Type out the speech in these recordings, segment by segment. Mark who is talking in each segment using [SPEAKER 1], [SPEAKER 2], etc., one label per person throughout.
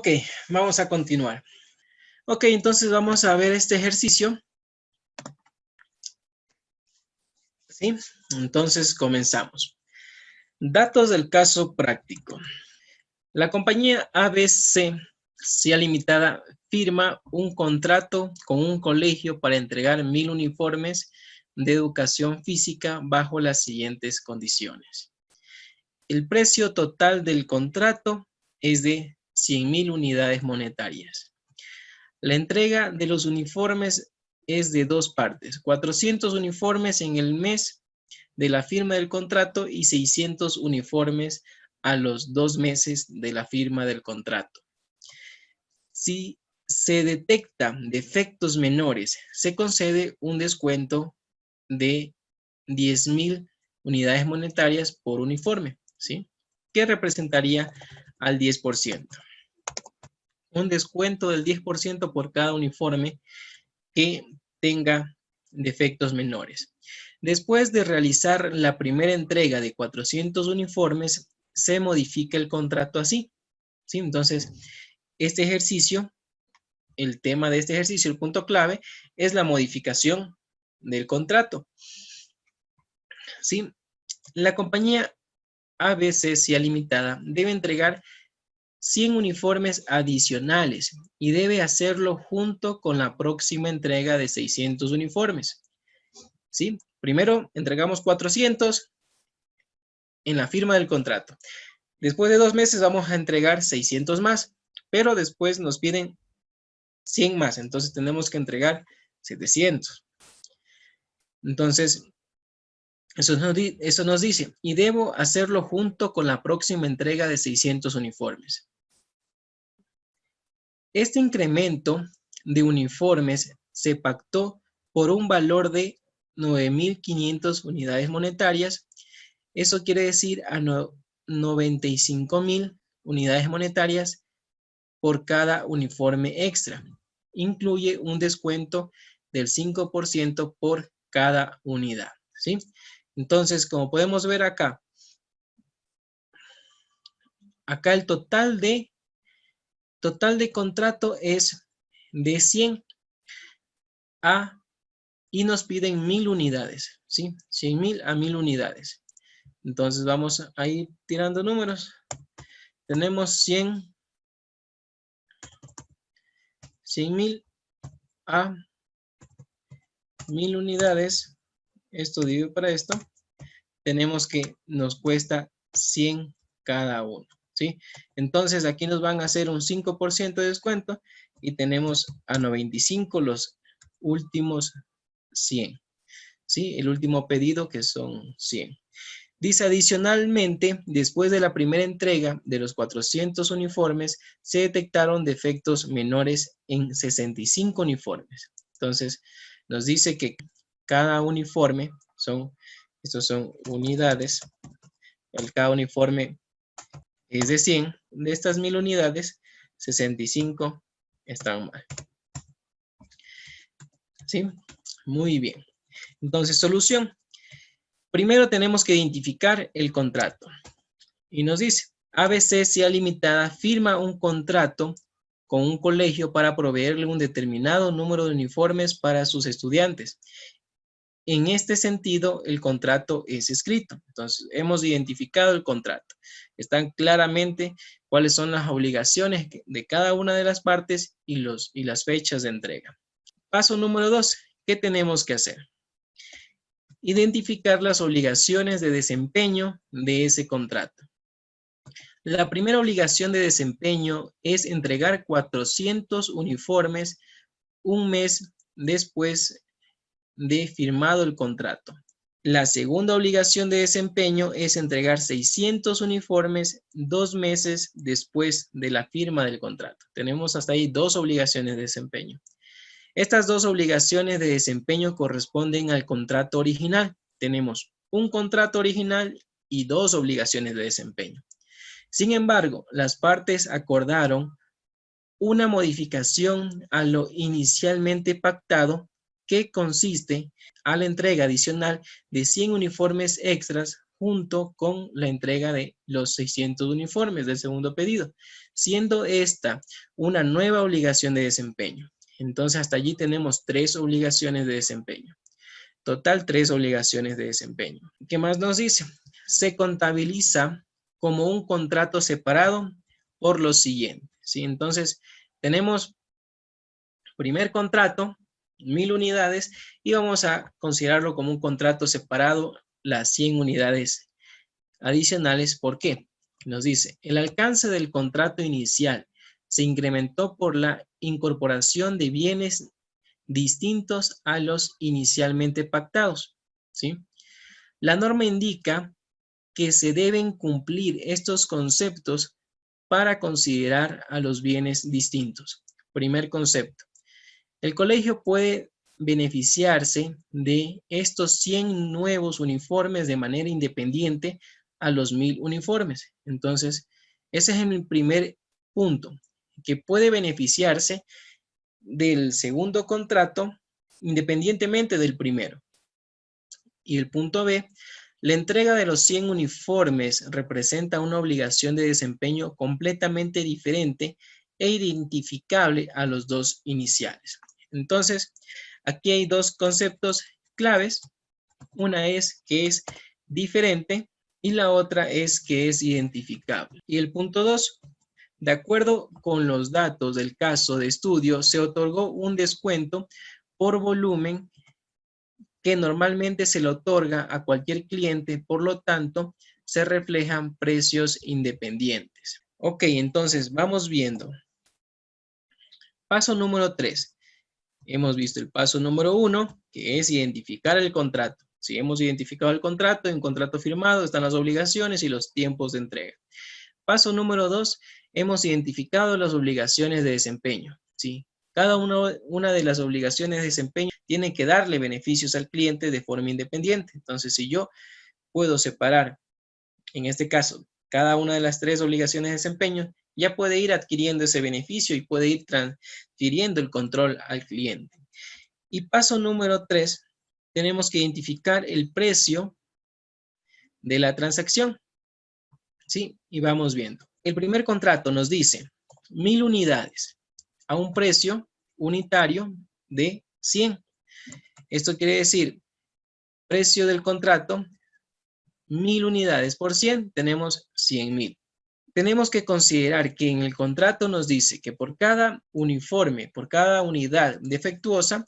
[SPEAKER 1] Ok, vamos a continuar. Ok, entonces vamos a ver este ejercicio. ¿Sí? Entonces comenzamos. Datos del caso práctico. La compañía ABC, SIA Limitada, firma un contrato con un colegio para entregar 1000 uniformes de educación física bajo las siguientes condiciones. El precio total del contrato es de 100.000 unidades monetarias. La entrega de los uniformes es de dos partes, 400 uniformes en el mes de la firma del contrato y 600 uniformes a los 2 meses de la firma del contrato. Si se detectan defectos menores, se concede un descuento de 10.000 unidades monetarias por uniforme, ¿sí? Que representaría al 10%. Un descuento del 10% por cada uniforme que tenga defectos menores. Después de realizar la primera entrega de 400 uniformes, se modifica el contrato así, ¿sí? Entonces, este ejercicio, el tema de este ejercicio, el punto clave, es la modificación del contrato, ¿sí? La compañía ABC SIA Limitada debe entregar 100 uniformes adicionales y debe hacerlo junto con la próxima entrega de 600 uniformes. ¿Sí? Primero entregamos 400 en la firma del contrato. Después de 2 meses vamos a entregar 600 más, pero después nos piden 100 más, entonces tenemos que entregar 700. Entonces, eso nos dice, y debo hacerlo junto con la próxima entrega de 600 uniformes. Este incremento de uniformes se pactó por un valor de 9.500 unidades monetarias. Eso quiere decir a 95.000 unidades monetarias por cada uniforme extra. Incluye un descuento del 5% por cada unidad, ¿sí? Entonces, como podemos ver acá el total de contrato es de 100 y nos piden 1000 unidades, ¿sí? 100.000 a 1000 unidades. Entonces vamos a ir tirando números. Tenemos 100.000 a 1000 unidades. Esto dividido para esto. Tenemos que nos cuesta 100 cada uno, ¿sí? Entonces aquí nos van a hacer un 5% de descuento y tenemos a 95 los últimos 100, ¿sí? El último pedido que son 100. Dice adicionalmente, después de la primera entrega de los 400 uniformes, se detectaron defectos menores en 65 uniformes. Entonces, nos dice que cada uniforme estos son unidades, cada uniforme es de 100, de estas 1000 unidades, 65 están mal. ¿Sí? Muy bien. Entonces, solución. Primero tenemos que identificar el contrato. Y nos dice, ABC SIA Limitada firma un contrato con un colegio para proveerle un determinado número de uniformes para sus estudiantes. En este sentido, el contrato es escrito. Entonces, hemos identificado el contrato. Están claramente cuáles son las obligaciones de cada una de las partes y las fechas de entrega. Paso número 2. ¿Qué tenemos que hacer? Identificar las obligaciones de desempeño de ese contrato. La primera obligación de desempeño es entregar 400 uniformes un mes después de firmado el contrato. La segunda obligación de desempeño es entregar 600 uniformes 2 meses después de la firma del contrato. Tenemos hasta ahí 2 obligaciones de desempeño. Estas 2 obligaciones de desempeño corresponden al contrato original. Tenemos un contrato original y 2 obligaciones de desempeño. Sin embargo, las partes acordaron una modificación a lo inicialmente pactado que consiste a la entrega adicional de 100 uniformes extras junto con la entrega de los 600 uniformes del segundo pedido, siendo esta una nueva obligación de desempeño. Entonces, hasta allí tenemos 3 obligaciones de desempeño. Total, 3 obligaciones de desempeño. ¿Qué más nos dice? Se contabiliza como un contrato separado por lo siguiente, ¿sí? Entonces, tenemos primer contrato, 1000 unidades, y vamos a considerarlo como un contrato separado, las 100 unidades adicionales. ¿Por qué? Nos dice, el alcance del contrato inicial se incrementó por la incorporación de bienes distintos a los inicialmente pactados, ¿sí? La norma indica que se deben cumplir estos conceptos para considerar a los bienes distintos. Primer concepto. El colegio puede beneficiarse de estos 100 nuevos uniformes de manera independiente a los 1000 uniformes. Entonces, ese es el primer punto, que puede beneficiarse del segundo contrato independientemente del primero. Y el punto B, la entrega de los 100 uniformes representa una obligación de desempeño completamente diferente e identificable a los 2 iniciales. Entonces, aquí hay 2 conceptos claves. Una es que es diferente y la otra es que es identificable. Y el punto 2, de acuerdo con los datos del caso de estudio, se otorgó un descuento por volumen que normalmente se le otorga a cualquier cliente, por lo tanto, se reflejan precios independientes. Ok, entonces vamos viendo. Paso número 3. Hemos visto el paso número 1, que es identificar el contrato. Si hemos identificado el contrato, en contrato firmado están las obligaciones y los tiempos de entrega. Paso número 2, hemos identificado las obligaciones de desempeño, ¿sí? Cada una de las obligaciones de desempeño tiene que darle beneficios al cliente de forma independiente. Entonces, si yo puedo separar, en este caso, cada una de las 3 obligaciones de desempeño, ya puede ir adquiriendo ese beneficio y puede ir transfiriendo el control al cliente. Y paso número 3, tenemos que identificar el precio de la transacción, ¿sí? Y vamos viendo. El primer contrato nos dice 1000 unidades a un precio unitario de 100. Esto quiere decir, precio del contrato, 1000 unidades por 100, tenemos 100,000. Tenemos que considerar que en el contrato nos dice que por cada uniforme, por cada unidad defectuosa,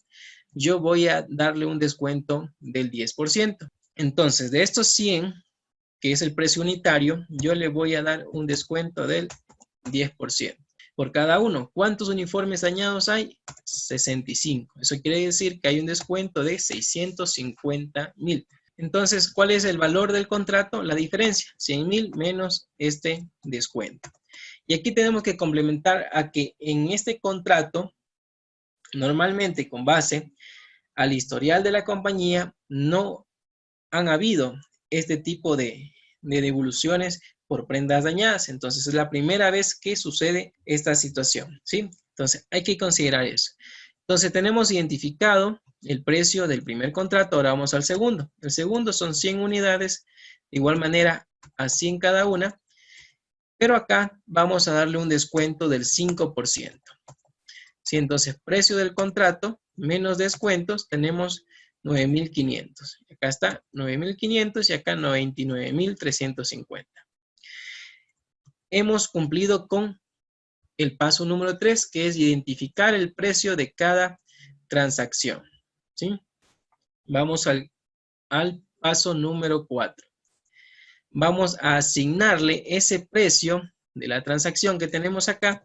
[SPEAKER 1] yo voy a darle un descuento del 10%. Entonces, de estos 100, que es el precio unitario, yo le voy a dar un descuento del 10%. Por cada uno, ¿cuántos uniformes dañados hay? 65. Eso quiere decir que hay un descuento de 650,000. Entonces, ¿cuál es el valor del contrato? La diferencia, 100,000 menos este descuento. Y aquí tenemos que complementar a que en este contrato, normalmente con base al historial de la compañía, no han habido este tipo de devoluciones por prendas dañadas. Entonces, es la primera vez que sucede esta situación, ¿sí? Entonces, hay que considerar eso. Entonces, tenemos identificado el precio del primer contrato. Ahora vamos al segundo. El segundo son 100 unidades, de igual manera a 100 cada una, pero acá vamos a darle un descuento del 5%. ¿Sí? Entonces, precio del contrato menos descuentos, tenemos 9,500. Acá está 9,500 y acá 99,350. Hemos cumplido con el paso número 3, que es identificar el precio de cada transacción, ¿sí? Vamos al paso número 4. Vamos a asignarle ese precio de la transacción que tenemos acá.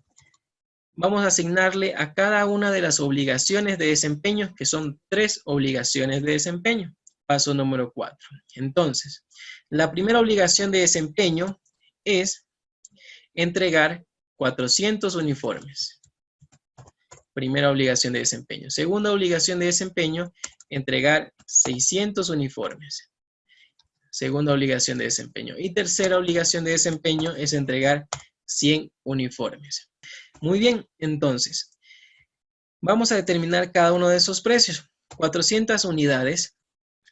[SPEAKER 1] Vamos a asignarle a cada una de las obligaciones de desempeño, que son 3 obligaciones de desempeño. Paso número 4. Entonces, la primera obligación de desempeño es entregar 400 uniformes. Primera obligación de desempeño. Segunda obligación de desempeño, entregar 600 uniformes. Segunda obligación de desempeño. Y tercera obligación de desempeño es entregar 100 uniformes. Muy bien, entonces, vamos a determinar cada uno de esos precios. 400 unidades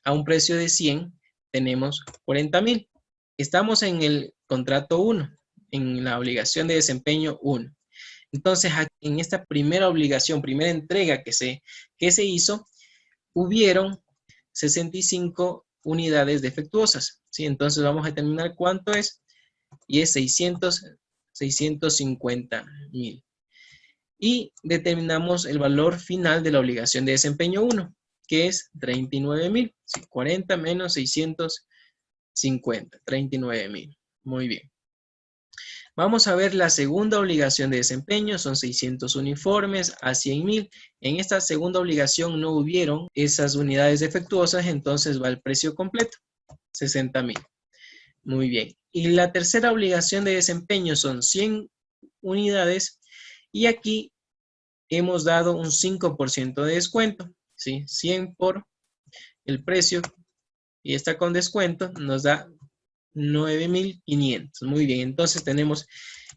[SPEAKER 1] a un precio de 100 tenemos 40,000. Estamos en el contrato 1, en la obligación de desempeño 1. Entonces, en esta primera obligación, primera entrega que se hizo, hubieron 65 unidades defectuosas, ¿sí? Entonces vamos a determinar cuánto es, y es 650,000. Y determinamos el valor final de la obligación de desempeño 1, que es 39,000. ¿Sí? 40 menos 650, 39,000. Muy bien. Vamos a ver la segunda obligación de desempeño, son 600 uniformes a 100,000. En esta segunda obligación no hubieron esas unidades defectuosas, entonces va el precio completo, 60,000. Muy bien. Y la tercera obligación de desempeño son 100 unidades y aquí hemos dado un 5% de descuento, ¿sí? 100 por el precio y está con descuento, nos da 9,500. Muy bien, entonces tenemos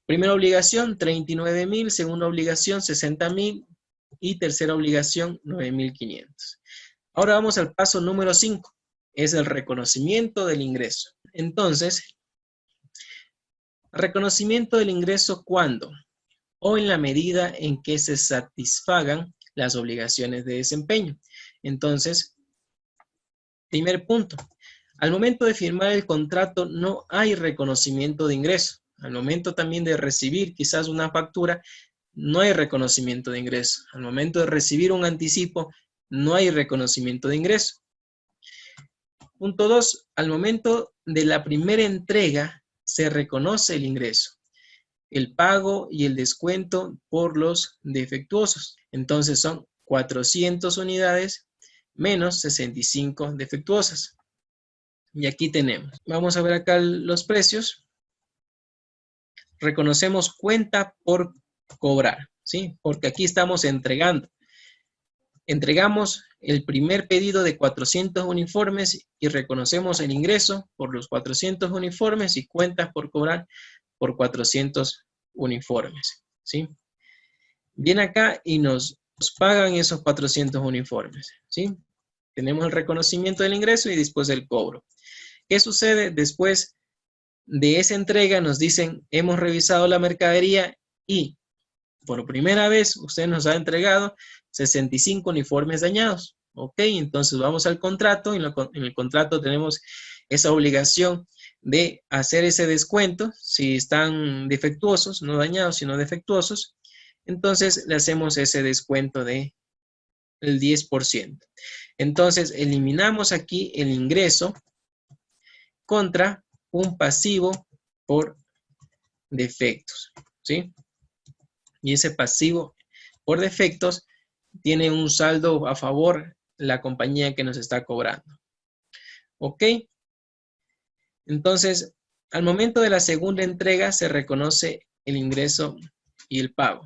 [SPEAKER 1] primera obligación 39,000, segunda obligación 60,000 y tercera obligación 9,500. Ahora vamos al paso número 5, es el reconocimiento del ingreso. Entonces, reconocimiento del ingreso ¿cuándo? O en la medida en que se satisfagan las obligaciones de desempeño. Entonces, primer punto, al momento de firmar el contrato no hay reconocimiento de ingreso. Al momento también de recibir quizás una factura, no hay reconocimiento de ingreso. Al momento de recibir un anticipo, no hay reconocimiento de ingreso. Punto 2, al momento de la primera entrega se reconoce el ingreso, el pago y el descuento por los defectuosos. Entonces son 400 unidades menos 65 defectuosas. Y aquí tenemos. Vamos a ver acá los precios. Reconocemos cuenta por cobrar, ¿sí? Porque aquí estamos entregando. Entregamos el primer pedido de 400 uniformes y reconocemos el ingreso por los 400 uniformes y cuentas por cobrar por 400 uniformes, ¿sí? Viene acá y nos pagan esos 400 uniformes, ¿sí? Tenemos el reconocimiento del ingreso y después el cobro. ¿Qué sucede? Después de esa entrega nos dicen, hemos revisado la mercadería y por primera vez usted nos ha entregado 65 uniformes dañados. Ok, entonces vamos al contrato. En el contrato tenemos esa obligación de hacer ese descuento si están defectuosos, no dañados, sino defectuosos. Entonces le hacemos ese descuento del 10%. Entonces eliminamos aquí el ingreso contra un pasivo por defectos, ¿sí? Y ese pasivo por defectos tiene un saldo a favor la compañía que nos está cobrando. ¿Ok? Entonces, al momento de la segunda entrega se reconoce el ingreso y el pago.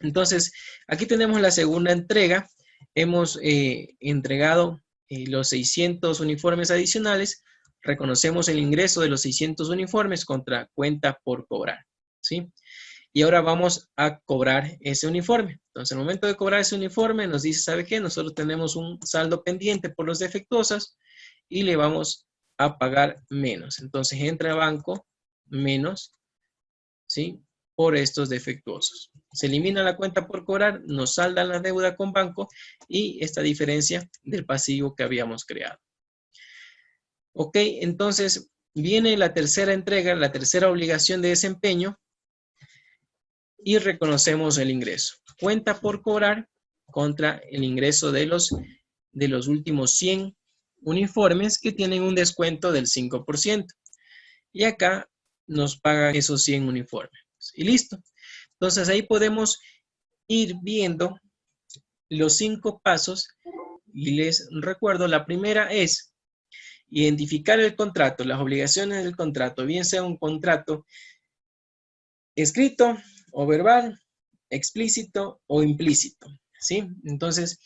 [SPEAKER 1] Entonces, aquí tenemos la segunda entrega. Hemos entregado los 600 uniformes adicionales. Reconocemos el ingreso de los 600 uniformes contra cuenta por cobrar, ¿sí? Y ahora vamos a cobrar ese uniforme. Entonces, al momento de cobrar ese uniforme, nos dice, ¿sabe qué? Nosotros tenemos un saldo pendiente por los defectuosos y le vamos a pagar menos. Entonces, entra a banco menos, ¿sí? Por estos defectuosos. Se elimina la cuenta por cobrar, nos salda la deuda con banco y esta diferencia del pasivo que habíamos creado. Ok, entonces viene la tercera entrega, la tercera obligación de desempeño y reconocemos el ingreso. Cuenta por cobrar contra el ingreso de los últimos 100 uniformes que tienen un descuento del 5%. Y acá nos pagan esos 100 uniformes. Y listo. Entonces ahí podemos ir viendo los 5 pasos y les recuerdo, la primera es identificar el contrato, las obligaciones del contrato, bien sea un contrato escrito o verbal, explícito o implícito, ¿sí? Entonces,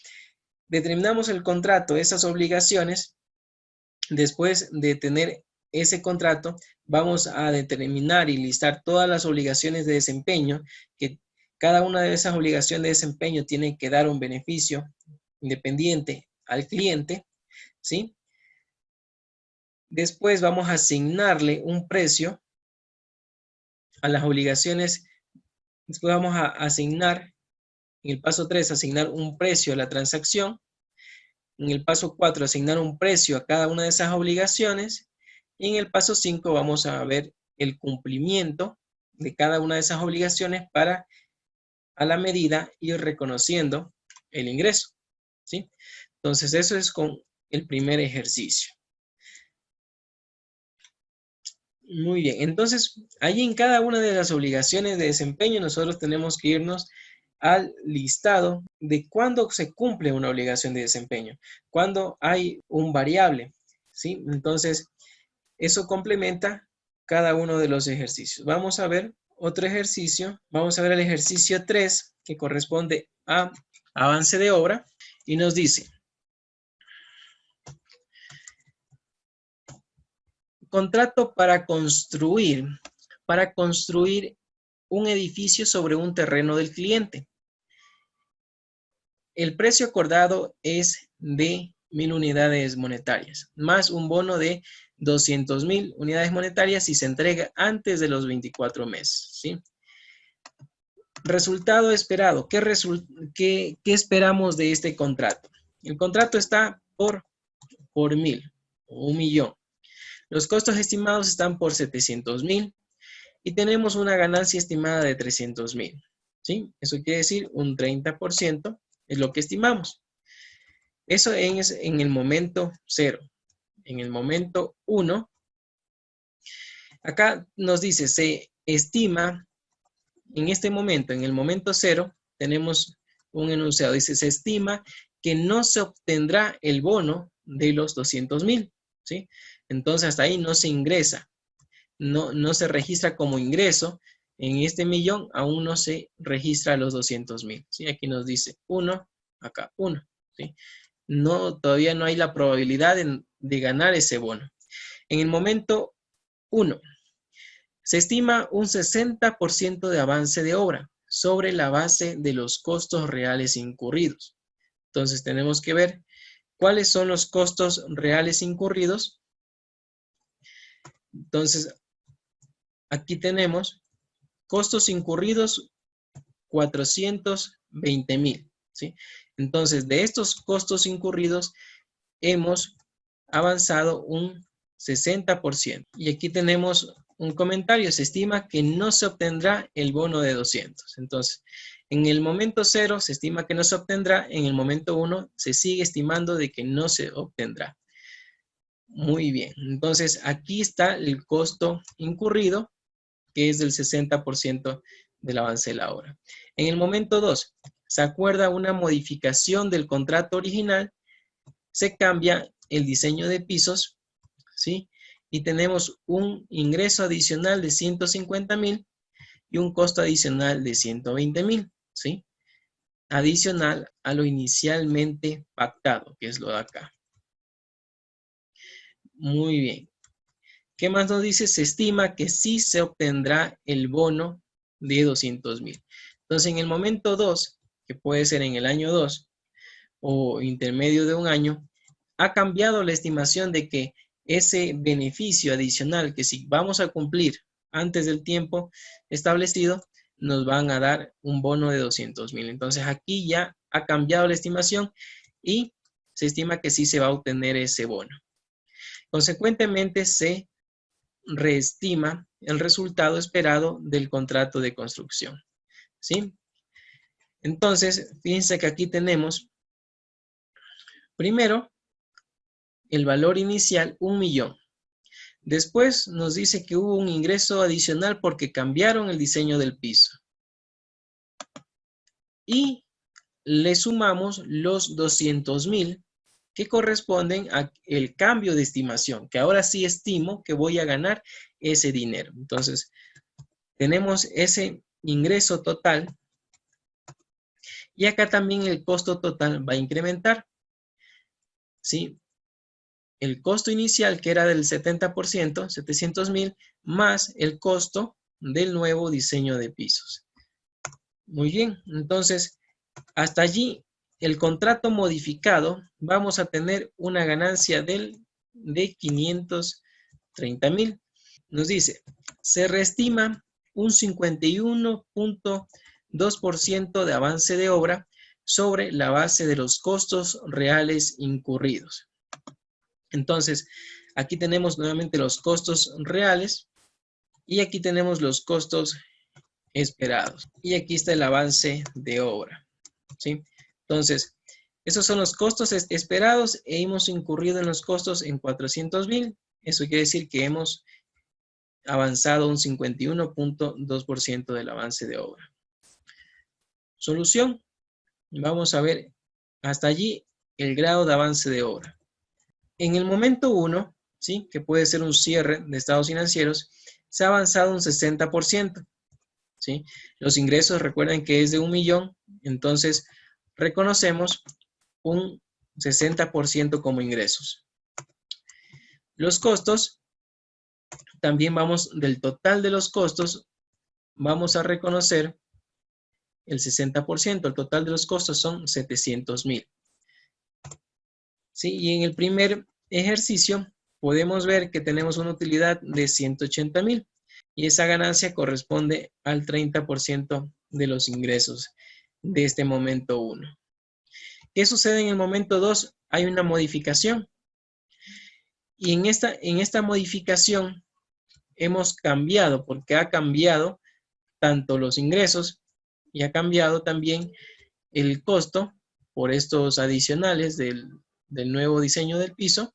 [SPEAKER 1] determinamos el contrato, esas obligaciones. Después de tener ese contrato, vamos a determinar y listar todas las obligaciones de desempeño, que cada una de esas obligaciones de desempeño tiene que dar un beneficio independiente al cliente, ¿sí? Después vamos a asignarle un precio a las obligaciones. Después vamos a asignar, en el paso 3, asignar un precio a la transacción. En el paso 4, asignar un precio a cada una de esas obligaciones. Y en el paso 5 vamos a ver el cumplimiento de cada una de esas obligaciones para, a la medida, ir reconociendo el ingreso, ¿sí? Entonces, eso es con el primer ejercicio. Muy bien, entonces, allí en cada una de las obligaciones de desempeño, nosotros tenemos que irnos al listado de cuándo se cumple una obligación de desempeño, cuándo hay un variable, ¿sí? Entonces, eso complementa cada uno de los ejercicios. Vamos a ver otro ejercicio. Vamos a ver el ejercicio 3, que corresponde a avance de obra, y nos dice: contrato para construir un edificio sobre un terreno del cliente. El precio acordado es de 1,000 unidades monetarias, más un bono de 200,000 unidades monetarias y se entrega antes de los 24 meses, ¿sí? Resultado esperado. ¿Qué esperamos de este contrato? El contrato está por 1,000 o 1,000,000. Los costos estimados están por 700,000 y tenemos una ganancia estimada de 300,000, ¿sí? Eso quiere decir un 30% es lo que estimamos. Eso es en el momento 0. En el momento 1, acá nos dice, se estima, en este momento, en el momento 0, tenemos un enunciado, dice, se estima que no se obtendrá el bono de los 200,000, ¿sí? Entonces, hasta ahí no se ingresa, no se registra como ingreso. En este 1,000,000 aún no se registra los 200,000, ¿sí? Aquí nos dice 1, acá 1, ¿sí? Todavía no hay la probabilidad de ganar ese bono. En el momento 1, se estima un 60% de avance de obra sobre la base de los costos reales incurridos. Entonces tenemos que ver cuáles son los costos reales incurridos. Entonces, aquí tenemos costos incurridos 420,000, ¿sí? Entonces, de estos costos incurridos hemos avanzado un 60%. Y aquí tenemos un comentario, se estima que no se obtendrá el bono de 200. Entonces, en el momento 0 se estima que no se obtendrá, en el momento 1 se sigue estimando de que no se obtendrá. Muy bien, entonces aquí está el costo incurrido, que es del 60% del avance de la obra. En el momento 2, se acuerda una modificación del contrato original, se cambia el diseño de pisos, ¿sí? Y tenemos un ingreso adicional de 150,000 y un costo adicional de 120,000, ¿sí? Adicional a lo inicialmente pactado, que es lo de acá. Muy bien. ¿Qué más nos dice? Se estima que sí se obtendrá el bono de 200,000. Entonces, en el momento 2, que puede ser en el año 2 o intermedio de un año, ha cambiado la estimación de que ese beneficio adicional que si vamos a cumplir antes del tiempo establecido, nos van a dar un bono de 200,000. Entonces, aquí ya ha cambiado la estimación y se estima que sí se va a obtener ese bono. Consecuentemente, se reestima el resultado esperado del contrato de construcción, ¿sí? Entonces, fíjense que aquí tenemos, primero, el valor inicial, 1,000,000. Después nos dice que hubo un ingreso adicional porque cambiaron el diseño del piso. Y le sumamos los 200,000 que corresponden al cambio de estimación, que ahora sí estimo que voy a ganar ese dinero. Entonces, tenemos ese ingreso total y acá también el costo total va a incrementar, ¿sí? El costo inicial, que era del 70%, 700,000, más el costo del nuevo diseño de pisos. Muy bien, entonces, hasta allí el contrato modificado, vamos a tener una ganancia de 500 30,000. Nos dice, se reestima un 51.2% de avance de obra sobre la base de los costos reales incurridos. Entonces, aquí tenemos nuevamente los costos reales y aquí tenemos los costos esperados. Y aquí está el avance de obra, ¿sí? Entonces, esos son los costos esperados e hemos incurrido en los costos en 400,000. Eso quiere decir que hemos avanzado un 51.2% del avance de obra. Solución. Vamos a ver hasta allí el grado de avance de obra. En el momento 1, ¿sí? Que puede ser un cierre de estados financieros, se ha avanzado un 60%. ¿Sí? Los ingresos, recuerden que es de 1,000,000, entonces reconocemos un 60% como ingresos. Los costos, también vamos del total de los costos, vamos a reconocer el 60%. El total de los costos son 700,000. ¿Sí? Y en el primer ejercicio podemos ver que tenemos una utilidad de 180,000 y esa ganancia corresponde al 30% de los ingresos de este momento 1. ¿Qué sucede en el momento 2? Hay una modificación. Y en esta modificación hemos cambiado, porque ha cambiado tanto los ingresos y ha cambiado también el costo por estos adicionales del nuevo diseño del piso.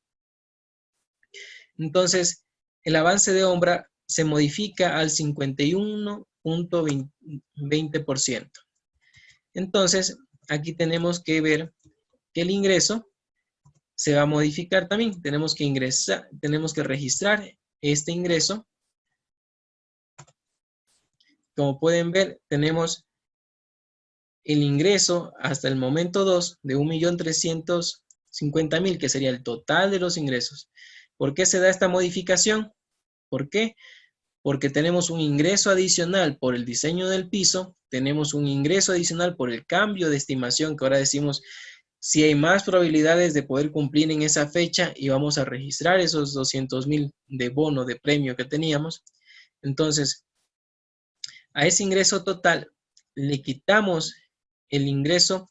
[SPEAKER 1] Entonces, el avance de obra se modifica al 51.20%. Entonces, aquí tenemos que ver que el ingreso se va a modificar también. Tenemos que registrar este ingreso. Como pueden ver, tenemos el ingreso hasta el momento 2 de 1,350,000, que sería el total de los ingresos. ¿Por qué se da esta modificación? ¿Por qué? Porque tenemos un ingreso adicional por el diseño del piso, tenemos un ingreso adicional por el cambio de estimación, que ahora decimos si hay más probabilidades de poder cumplir en esa fecha y vamos a registrar esos 200,000 de bono, de premio que teníamos. Entonces, a ese ingreso total le quitamos el ingreso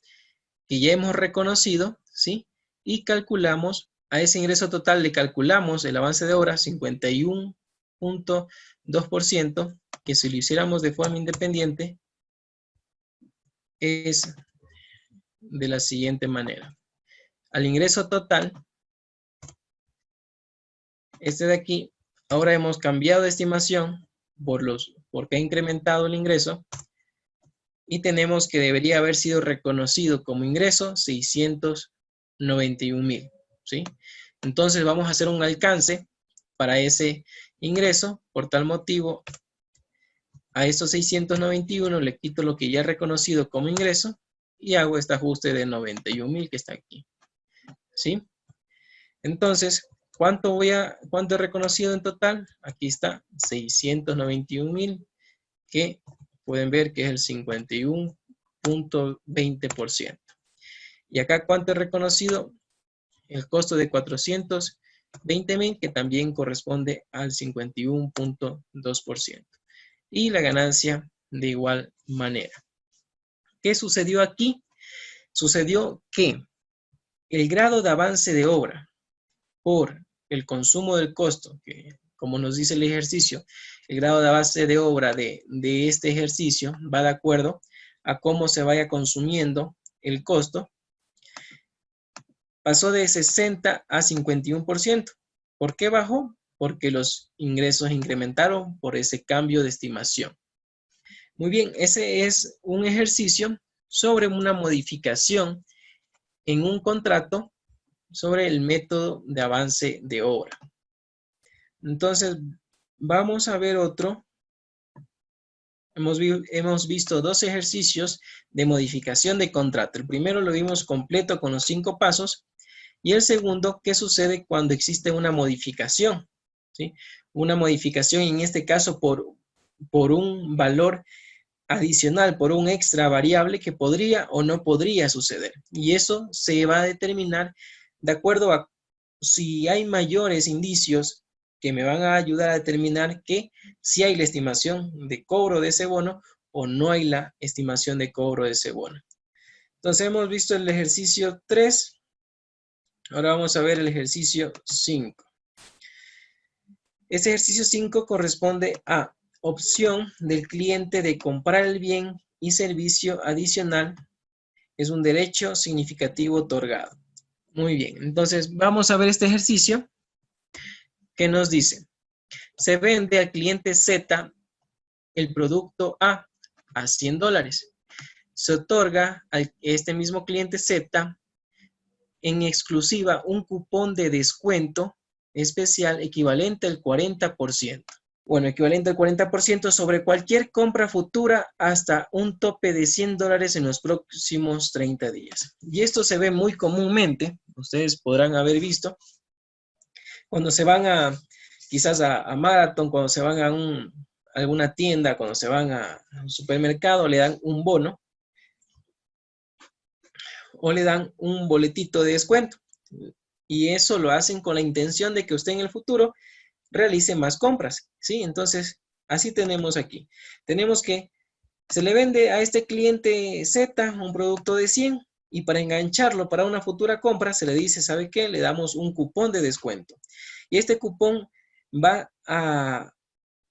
[SPEAKER 1] que ya hemos reconocido, ¿sí? Y calculamos, a ese ingreso total le calculamos el avance de obra 51.2%, que si lo hiciéramos de forma independiente, es de la siguiente manera. Al ingreso total, este de aquí, ahora hemos cambiado de estimación porque ha incrementado el ingreso y tenemos que debería haber sido reconocido como ingreso 691,000, ¿sí? Entonces vamos a hacer un alcance para ese ingreso. Por tal motivo, a estos 691 le quito lo que ya he reconocido como ingreso y hago este ajuste de 91,000 que está aquí, ¿sí? Entonces, ¿cuánto he reconocido en total? Aquí está, 691,000, que pueden ver que es el 51.20%. Y acá, ¿cuánto he reconocido? El costo de 420,000, que también corresponde al 51.2%. Y la ganancia de igual manera. ¿Qué sucedió aquí? Sucedió que el grado de avance de obra por el consumo del costo, que como nos dice el ejercicio, el grado de avance de obra de este ejercicio va de acuerdo a cómo se vaya consumiendo el costo, pasó de 60 a 51%. ¿Por qué bajó? Porque los ingresos incrementaron por ese cambio de estimación. Muy bien, ese es un ejercicio sobre una modificación en un contrato sobre el método de avance de obra. Entonces, vamos a ver otro. Hemos visto dos ejercicios de modificación de contrato. El primero lo vimos completo con los 5 pasos. Y el segundo, ¿qué sucede cuando existe una modificación? ¿Sí? Una modificación, en este caso, por un valor adicional, por un extra variable que podría o no podría suceder. Y eso se va a determinar de acuerdo a si hay mayores indicios que me van a ayudar a determinar que si hay la estimación de cobro de ese bono o no hay la estimación de cobro de ese bono. Entonces hemos visto el ejercicio 3. Ahora vamos a ver el ejercicio 5. Este ejercicio 5 corresponde a opción del cliente de comprar el bien y servicio adicional. Es un derecho significativo otorgado. Muy bien, entonces vamos a ver este ejercicio que nos dice: se vende al cliente Z el producto A $100. Se otorga a este mismo cliente Z en exclusiva un cupón de descuento especial equivalente al 40%. Bueno, equivalente al 40% sobre cualquier compra futura hasta un tope de $100 en los próximos 30 días. Y esto se ve muy comúnmente, ustedes podrán haber visto, cuando se van quizás a Marathon, cuando se van a alguna tienda, cuando se van a un supermercado, le dan un bono o le dan un boletito de descuento. Y eso lo hacen con la intención de que usted en el futuro realice más compras, ¿sí? Entonces, así tenemos aquí. Tenemos que se le vende a este cliente Z un producto de 100 y para engancharlo para una futura compra se le dice, ¿sabe qué? Le damos un cupón de descuento. Y este cupón va a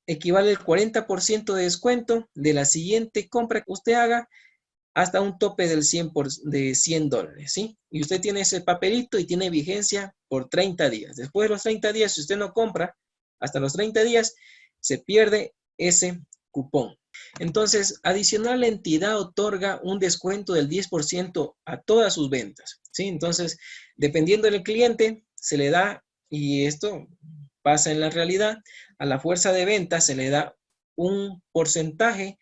[SPEAKER 1] equivale al 40% de descuento de la siguiente compra que usted haga hasta un tope de $100, ¿sí? Y usted tiene ese papelito y tiene vigencia por 30 días. Después de los 30 días, si usted no compra, hasta los 30 días, se pierde ese cupón. Entonces, adicional, la entidad otorga un descuento del 10% a todas sus ventas, ¿sí? Entonces, dependiendo del cliente, se le da, y esto pasa en la realidad, a la fuerza de venta se le da un porcentaje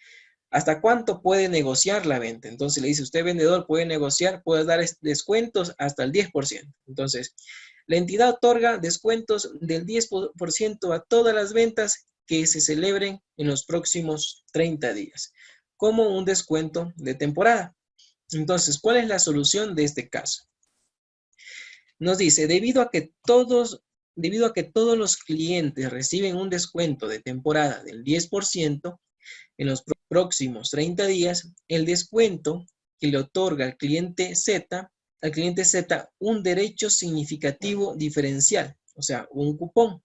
[SPEAKER 1] hasta cuánto puede negociar la venta. Entonces le dice, usted vendedor puede negociar, puede dar descuentos hasta el 10%. Entonces, la entidad otorga descuentos del 10% a todas las ventas que se celebren en los próximos 30 días, como un descuento de temporada. Entonces, ¿cuál es la solución de este caso? Nos dice, debido a que todos los clientes reciben un descuento de temporada del 10%, en los próximos 30 días, el descuento que le otorga al cliente Z un derecho significativo diferencial, o sea, un cupón.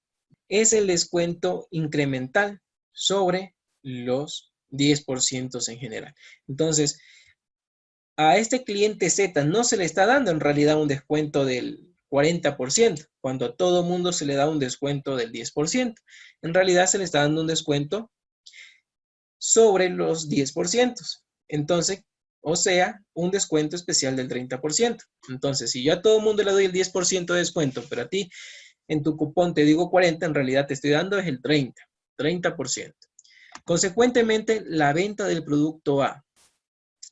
[SPEAKER 1] Es el descuento incremental sobre los 10% en general. Entonces, a este cliente Z no se le está dando en realidad un descuento del 40%, cuando a todo mundo se le da un descuento del 10%. En realidad se le está dando un descuento sobre los 10%. Entonces, o sea, un descuento especial del 30%. Entonces, si yo a todo mundo le doy el 10% de descuento, pero a ti en tu cupón te digo 40, en realidad te estoy dando es el 30%. Consecuentemente, la venta del producto A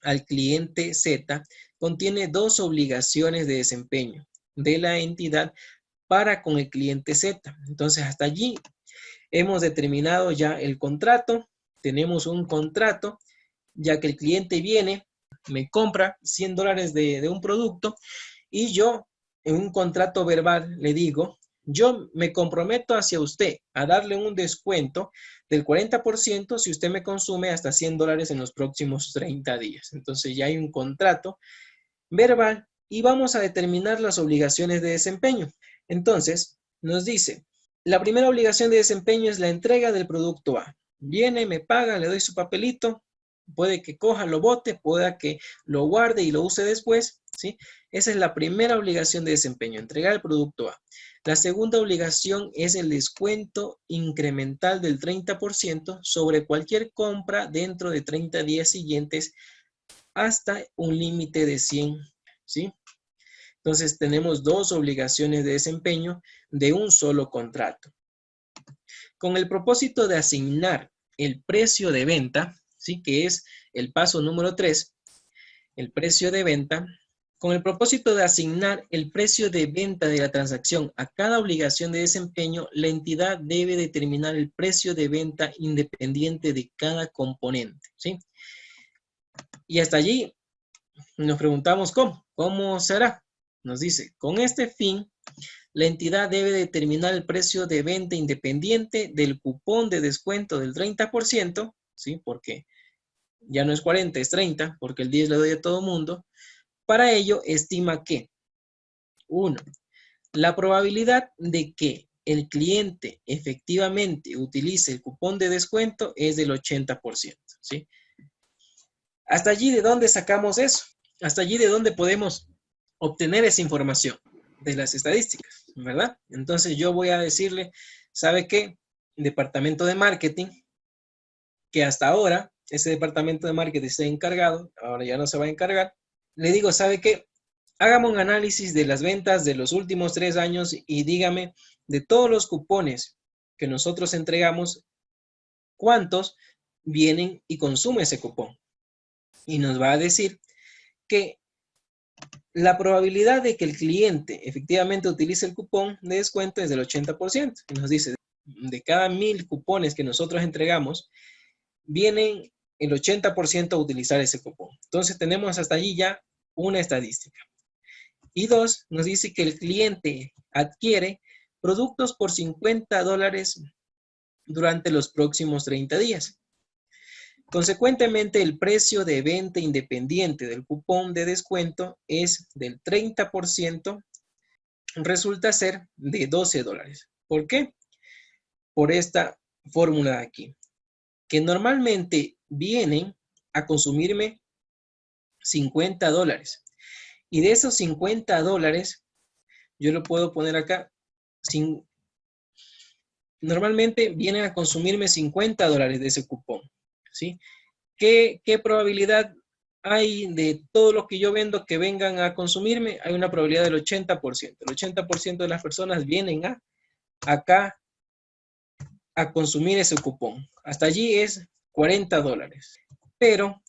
[SPEAKER 1] al cliente Z contiene dos obligaciones de desempeño de la entidad para con el cliente Z. Entonces, hasta allí hemos determinado ya el contrato. Tenemos un contrato, ya que el cliente viene, me compra $100 de un producto y yo en un contrato verbal le digo, yo me comprometo hacia usted a darle un descuento del 40% si usted me consume hasta $100 en los próximos 30 días. Entonces ya hay un contrato verbal y vamos a determinar las obligaciones de desempeño. Entonces nos dice, la primera obligación de desempeño es la entrega del producto A. Viene, me paga, le doy su papelito, puede que coja, lo bote, pueda que lo guarde y lo use después, ¿sí? Esa es la primera obligación de desempeño, entregar el producto A. La segunda obligación es el descuento incremental del 30% sobre cualquier compra dentro de 30 días siguientes hasta un límite de 100, ¿sí? Entonces tenemos dos obligaciones de desempeño de un solo contrato. Con el propósito de asignar el precio de venta, ¿sí? Que es el paso número 3, el precio de venta. Con el propósito de asignar el precio de venta de la transacción a cada obligación de desempeño, la entidad debe determinar el precio de venta independiente de cada componente, ¿sí? Y hasta allí nos preguntamos ¿cómo? ¿Cómo será? Nos dice, con este fin la entidad debe determinar el precio de venta independiente del cupón de descuento del 30%, ¿sí? Porque ya no es 40, es 30, porque el 10 le doy a todo mundo. Para ello, estima que, 1, la probabilidad de que el cliente efectivamente utilice el cupón de descuento es del 80%, ¿sí? Hasta allí, ¿de dónde sacamos eso? Hasta allí, ¿de dónde podemos obtener esa información? De las estadísticas, ¿verdad? Entonces yo voy a decirle, ¿sabe qué? Departamento de marketing, que hasta ahora ese departamento de marketing está encargado, ahora ya no se va a encargar. Le digo, ¿sabe qué? Hágame un análisis de las ventas de los últimos 3 años y dígame de todos los cupones que nosotros entregamos, ¿cuántos vienen y consumen ese cupón? Y nos va a decir que la probabilidad de que el cliente efectivamente utilice el cupón de descuento es del 80%. Y nos dice, de cada 1000 cupones que nosotros entregamos, vienen el 80% a utilizar ese cupón. Entonces tenemos hasta allí ya una estadística. Y 2, nos dice que el cliente adquiere productos por $50 durante los próximos 30 días. Consecuentemente, el precio de venta independiente del cupón de descuento es del 30%, resulta ser de $12. ¿Por qué? Por esta fórmula de aquí, que normalmente vienen a consumirme $50. Y de esos $50, yo lo puedo poner acá, normalmente vienen a consumirme $50 de ese cupón, ¿sí? ¿Qué probabilidad hay de todo lo que yo vendo que vengan a consumirme? Hay una probabilidad del 80%. El 80% de las personas vienen acá a consumir ese cupón. Hasta allí es $40. Pero,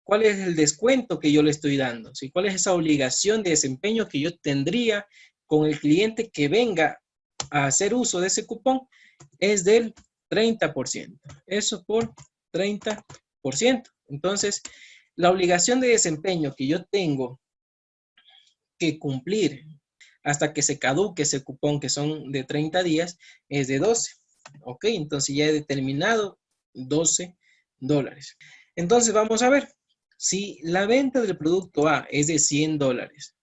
[SPEAKER 1] ¿cuál es el descuento que yo le estoy dando? ¿Sí? ¿Cuál es esa obligación de desempeño que yo tendría con el cliente que venga a hacer uso de ese cupón? Es del 30%. Eso por 30%. Entonces, la obligación de desempeño que yo tengo que cumplir hasta que se caduque ese cupón, que son de 30 días, es de 12. Ok, entonces ya he determinado $12. Entonces vamos a ver, si la venta del producto A es de $100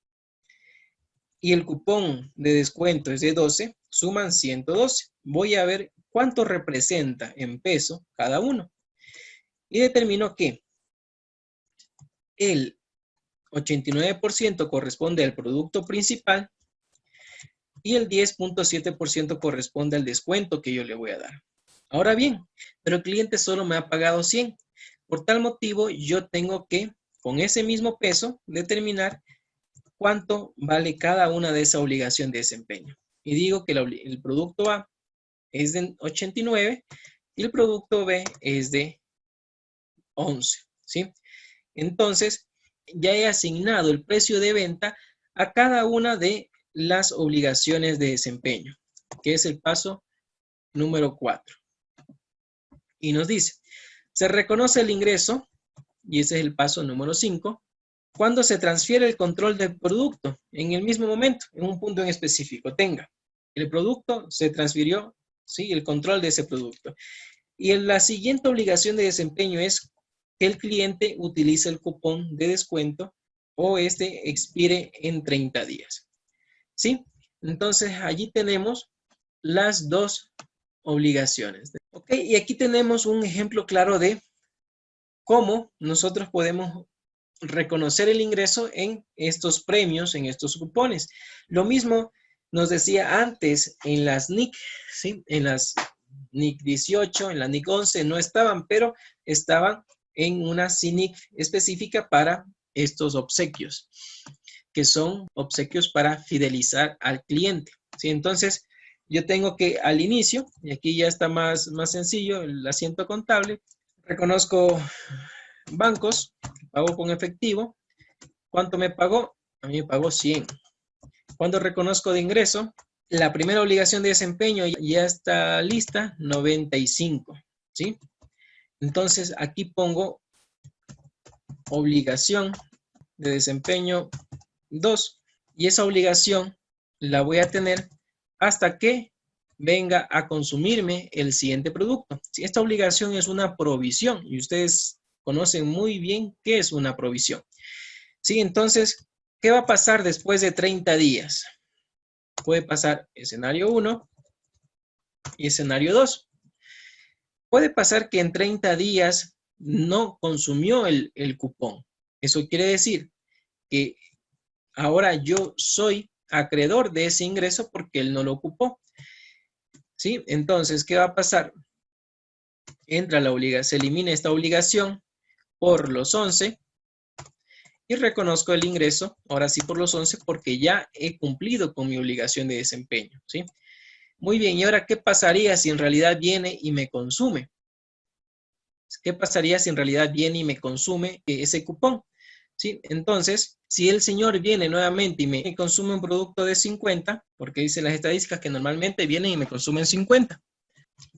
[SPEAKER 1] y el cupón de descuento es de 12, suman 112. Voy a ver cuánto representa en peso cada uno. Y determino que el 89% corresponde al producto principal y el 10.7% corresponde al descuento que yo le voy a dar. Ahora bien, pero el cliente solo me ha pagado 100. Por tal motivo, yo tengo que, con ese mismo peso, determinar cuánto vale cada una de esa obligación de desempeño. Y digo que el producto A es de 89 y el producto B es de 11, ¿sí? Entonces, ya he asignado el precio de venta a cada una de las obligaciones de desempeño, que es el paso número 4. Y nos dice, se reconoce el ingreso, y ese es el paso número 5, cuando se transfiere el control del producto en el mismo momento, en un punto en específico. Tenga, el producto se transfirió, ¿sí? El control de ese producto. Y la siguiente obligación de desempeño es que el cliente utilice el cupón de descuento o este expire en 30 días. ¿Sí? Entonces, allí tenemos las dos obligaciones. Ok, y aquí tenemos un ejemplo claro de cómo nosotros podemos reconocer el ingreso en estos premios, en estos cupones. Lo mismo nos decía antes en las NIC, ¿sí? En las NIC 18, en la NIC 11 no estaban, pero estaban en una CINIC específica para estos obsequios, que son obsequios para fidelizar al cliente, ¿sí? Entonces, yo tengo que al inicio, y aquí ya está más sencillo, el asiento contable, reconozco bancos, pago con efectivo. ¿Cuánto me pagó? A mí me pagó 100. Cuando reconozco de ingreso, la primera obligación de desempeño ya está lista, 95, ¿sí? Entonces, aquí pongo obligación de desempeño 2. Y esa obligación la voy a tener hasta que venga a consumirme el siguiente producto. Esta obligación es una provisión y ustedes conocen muy bien qué es una provisión. Sí, entonces, ¿qué va a pasar después de 30 días? Puede pasar escenario 1 y escenario 2. Puede pasar que en 30 días no consumió el cupón. Eso quiere decir que ahora yo soy acreedor de ese ingreso porque él no lo ocupó. ¿Sí? Entonces, ¿qué va a pasar? Entra la obligación, se elimina esta obligación por los 11 y reconozco el ingreso, ahora sí por los 11, porque ya he cumplido con mi obligación de desempeño. ¿Sí? Muy bien, ¿y ahora qué pasaría si en realidad viene y me consume? ¿Qué pasaría si en realidad viene y me consume ese cupón? ¿Sí? Entonces, si el señor viene nuevamente y me consume un producto de 50, porque dicen las estadísticas que normalmente vienen y me consumen 50,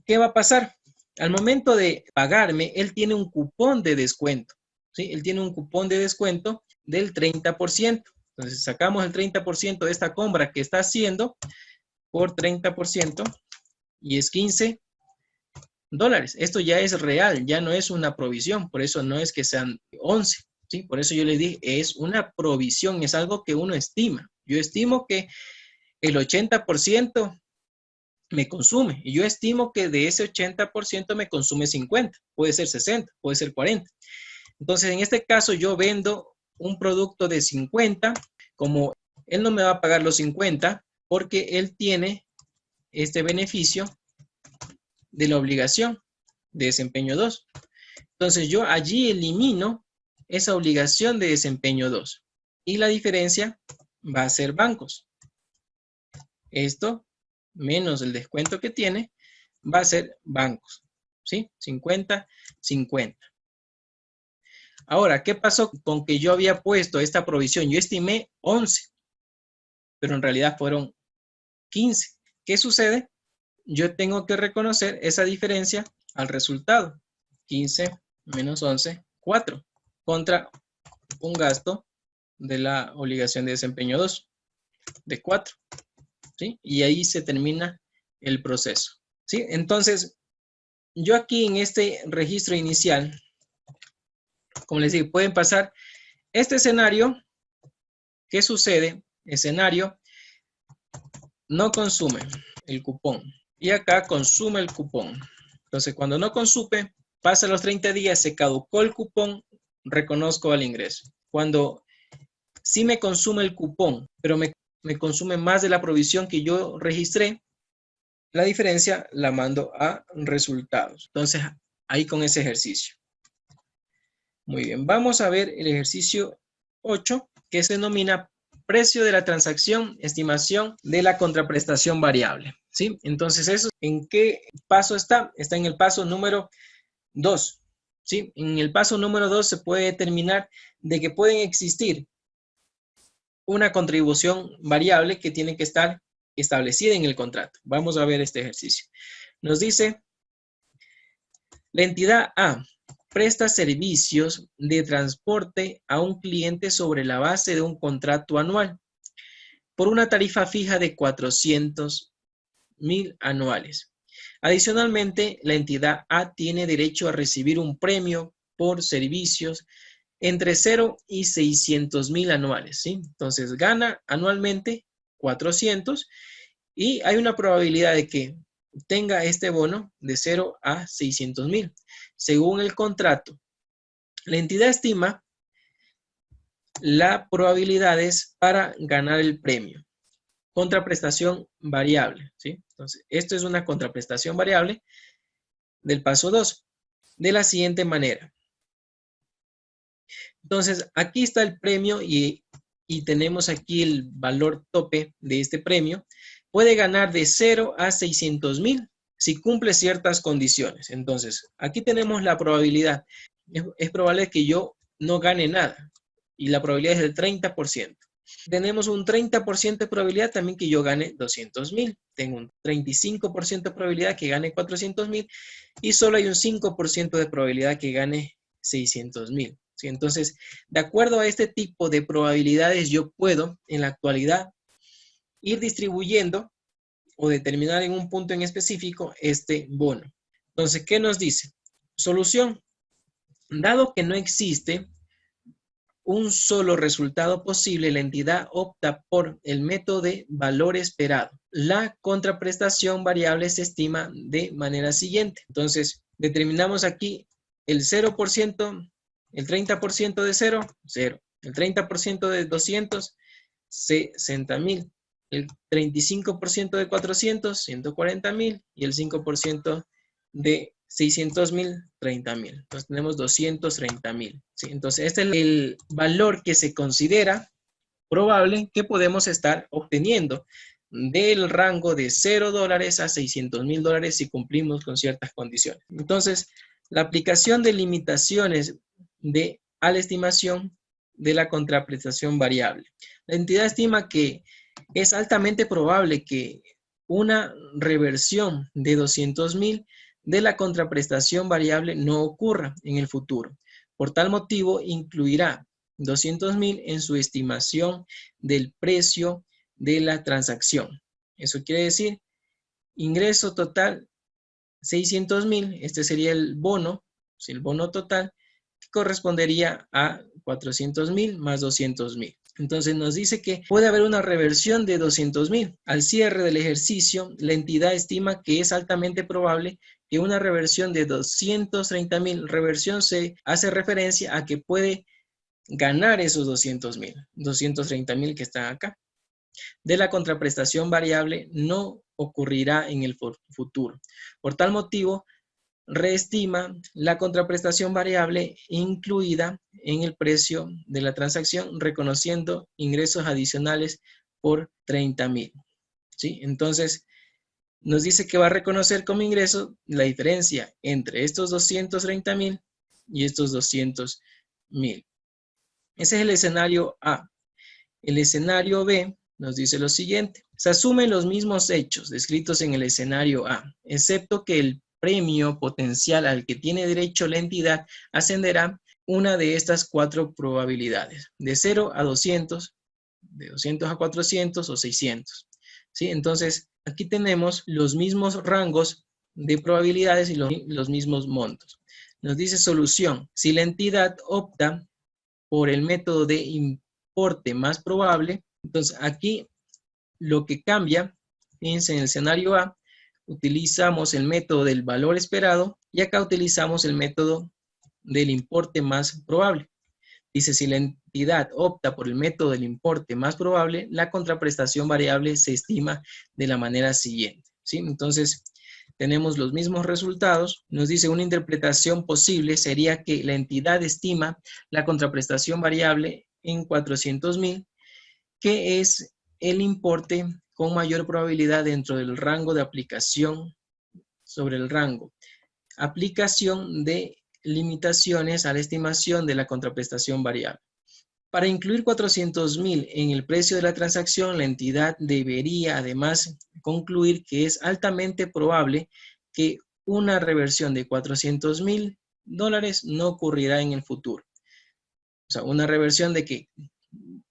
[SPEAKER 1] ¿qué va a pasar? Al momento de pagarme, él tiene un cupón de descuento. ¿Sí? Él tiene un cupón de descuento del 30%. Entonces, sacamos el 30% de esta compra que está haciendo por 30% y es $15. Esto ya es real, ya no es una provisión, por eso no es que sean 11, ¿sí? Por eso yo les dije, es una provisión, es algo que uno estima. Yo estimo que el 80% me consume, y yo estimo que de ese 80% me consume 50, puede ser 60, puede ser 40. Entonces, en este caso, yo vendo un producto de 50, como él no me va a pagar los 50, porque él tiene este beneficio de la obligación de desempeño 2. Entonces yo allí elimino esa obligación de desempeño 2. Y la diferencia va a ser bancos. Esto menos el descuento que tiene va a ser bancos. ¿Sí? 50, 50. Ahora, ¿qué pasó con que yo había puesto esta provisión? Yo estimé 11, pero en realidad fueron 15. ¿Qué sucede? Yo tengo que reconocer esa diferencia al resultado. 15 menos 11, 4, contra un gasto de la obligación de desempeño 2, de 4. ¿Sí? Y ahí se termina el proceso. ¿Sí? Entonces, yo aquí en este registro inicial, como les digo, pueden pasar este escenario. ¿Qué sucede? Escenario, no consume el cupón. Y acá consume el cupón. Entonces, cuando no consume, pasa los 30 días, se caducó el cupón, reconozco el ingreso. Cuando sí me consume el cupón, pero me consume más de la provisión que yo registré, la diferencia la mando a resultados. Entonces, ahí con ese ejercicio. Muy bien, vamos a ver el ejercicio 8, que se denomina precio de la transacción, estimación de la contraprestación variable. ¿Sí? Entonces, ¿eso en qué paso está? Está en el paso número 2. ¿Sí? En el paso número 2 se puede determinar de que pueden existir una contribución variable que tiene que estar establecida en el contrato. Vamos a ver este ejercicio. Nos dice, la entidad A presta servicios de transporte a un cliente sobre la base de un contrato anual por una tarifa fija de 400,000 anuales. Adicionalmente, la entidad A tiene derecho a recibir un premio por servicios entre 0 y 600,000 anuales, ¿sí? Entonces, gana anualmente 400 y hay una probabilidad de que tenga este bono de 0 a 600,000. Según el contrato, la entidad estima las probabilidades para ganar el premio. Contraprestación variable, ¿sí? Entonces, esto es una contraprestación variable del paso 2, de la siguiente manera. Entonces, aquí está el premio y tenemos aquí el valor tope de este premio. Puede ganar de 0 a 600,000 si cumple ciertas condiciones. Entonces, aquí tenemos la probabilidad. Es probable que yo no gane nada y la probabilidad es del 30%. Tenemos un 30% de probabilidad también que yo gane 200,000. Tengo un 35% de probabilidad que gane 400,000 y solo hay un 5% de probabilidad que gane 600,000. ¿Sí? Entonces, de acuerdo a este tipo de probabilidades, yo puedo en la actualidad ir distribuyendo o determinar en un punto en específico este bono. Entonces, ¿qué nos dice? Solución. Dado que no existe un solo resultado posible, la entidad opta por el método de valor esperado. La contraprestación variable se estima de manera siguiente. Entonces, determinamos aquí el 0%, el 30% de 0, 0. El 30% de 200, 60,000. El 35% de 400, 140,000. Y el 5% de 600,000, 30,000. Entonces tenemos 230,000. ¿Sí? Entonces este es el valor que se considera probable que podemos estar obteniendo del rango de $0 a $600,000 si cumplimos con ciertas condiciones. Entonces, la aplicación de limitaciones a la estimación de la contraprestación variable. La entidad estima que es altamente probable que una reversión de 200,000 de la contraprestación variable no ocurra en el futuro. Por tal motivo, incluirá 200,000 en su estimación del precio de la transacción. Eso quiere decir, ingreso total 600,000, este sería el bono total, que correspondería a 400,000 más 200,000. Entonces nos dice que puede haber una reversión de 200,000. Al cierre del ejercicio, la entidad estima que es altamente probable que una reversión de 230,000, reversión se hace referencia a que puede ganar esos 200,000, 230,000 que están acá, de la contraprestación variable no ocurrirá en el futuro. Por tal motivo, reestima la contraprestación variable incluida en el precio de la transacción, reconociendo ingresos adicionales por 30,000. ¿Sí? Entonces, nos dice que va a reconocer como ingreso la diferencia entre estos 230,000 y estos 200,000. Ese es el escenario A. El escenario B nos dice lo siguiente. Se asumen los mismos hechos descritos en el escenario A, excepto que el premio potencial al que tiene derecho la entidad ascenderá una de estas 4 probabilidades, de 0 a 200, de 200 a 400 o 600. ¿Sí? Entonces, aquí tenemos los mismos rangos de probabilidades y los mismos montos. Nos dice solución. Si la entidad opta por el método de importe más probable, entonces aquí lo que cambia, fíjense en el escenario A, utilizamos el método del valor esperado y acá utilizamos el método del importe más probable. Dice, si la entidad opta por el método del importe más probable, la contraprestación variable se estima de la manera siguiente. ¿Sí? Entonces, tenemos los mismos resultados. Nos dice una interpretación posible sería que la entidad estima la contraprestación variable en 400,000, que es el importe con mayor probabilidad dentro del rango de aplicación sobre el rango. Aplicación de limitaciones a la estimación de la contraprestación variable. Para incluir 400,000 en el precio de la transacción, la entidad debería además concluir que es altamente probable que una reversión de 400,000 dólares no ocurrirá en el futuro. O sea, una reversión de que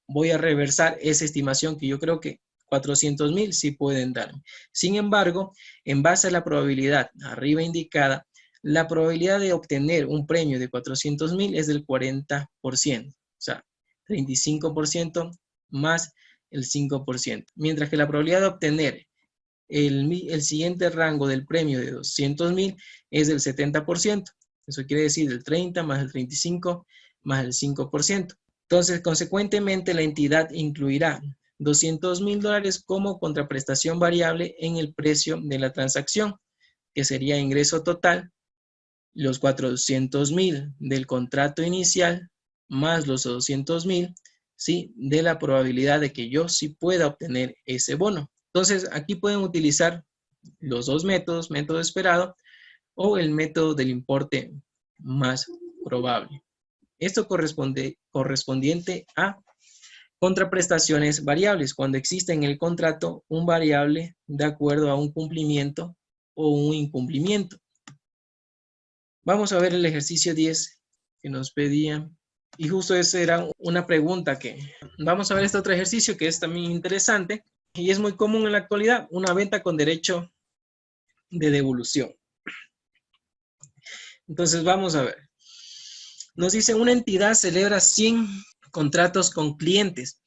[SPEAKER 1] voy a reversar esa estimación que yo creo que 400,000 sí pueden dar. Sin embargo, en base a la probabilidad arriba indicada, la probabilidad de obtener un premio de 400,000 es del 40%. O sea, 35% más el 5%. Mientras que la probabilidad de obtener el siguiente rango del premio de 200,000 es del 70%. Eso quiere decir el 30 más el 35 más el 5%. Entonces, consecuentemente, la entidad incluirá 200,000 dólares como contraprestación variable en el precio de la transacción, que sería ingreso total, los 400,000 del contrato inicial, más los 200,000, ¿sí? De la probabilidad de que yo sí pueda obtener ese bono. Entonces, aquí pueden utilizar los dos métodos, método esperado o el método del importe más probable. Esto correspondiente a contraprestaciones variables, cuando existe en el contrato un variable de acuerdo a un cumplimiento o un incumplimiento. Vamos a ver el ejercicio 10 que nos pedían. Y justo esa era una pregunta que... Vamos a ver este otro ejercicio que es también interesante. y es muy común en la actualidad, una venta con derecho de devolución. Entonces vamos a ver. Nos dice, una entidad celebra 100 contratos con clientes.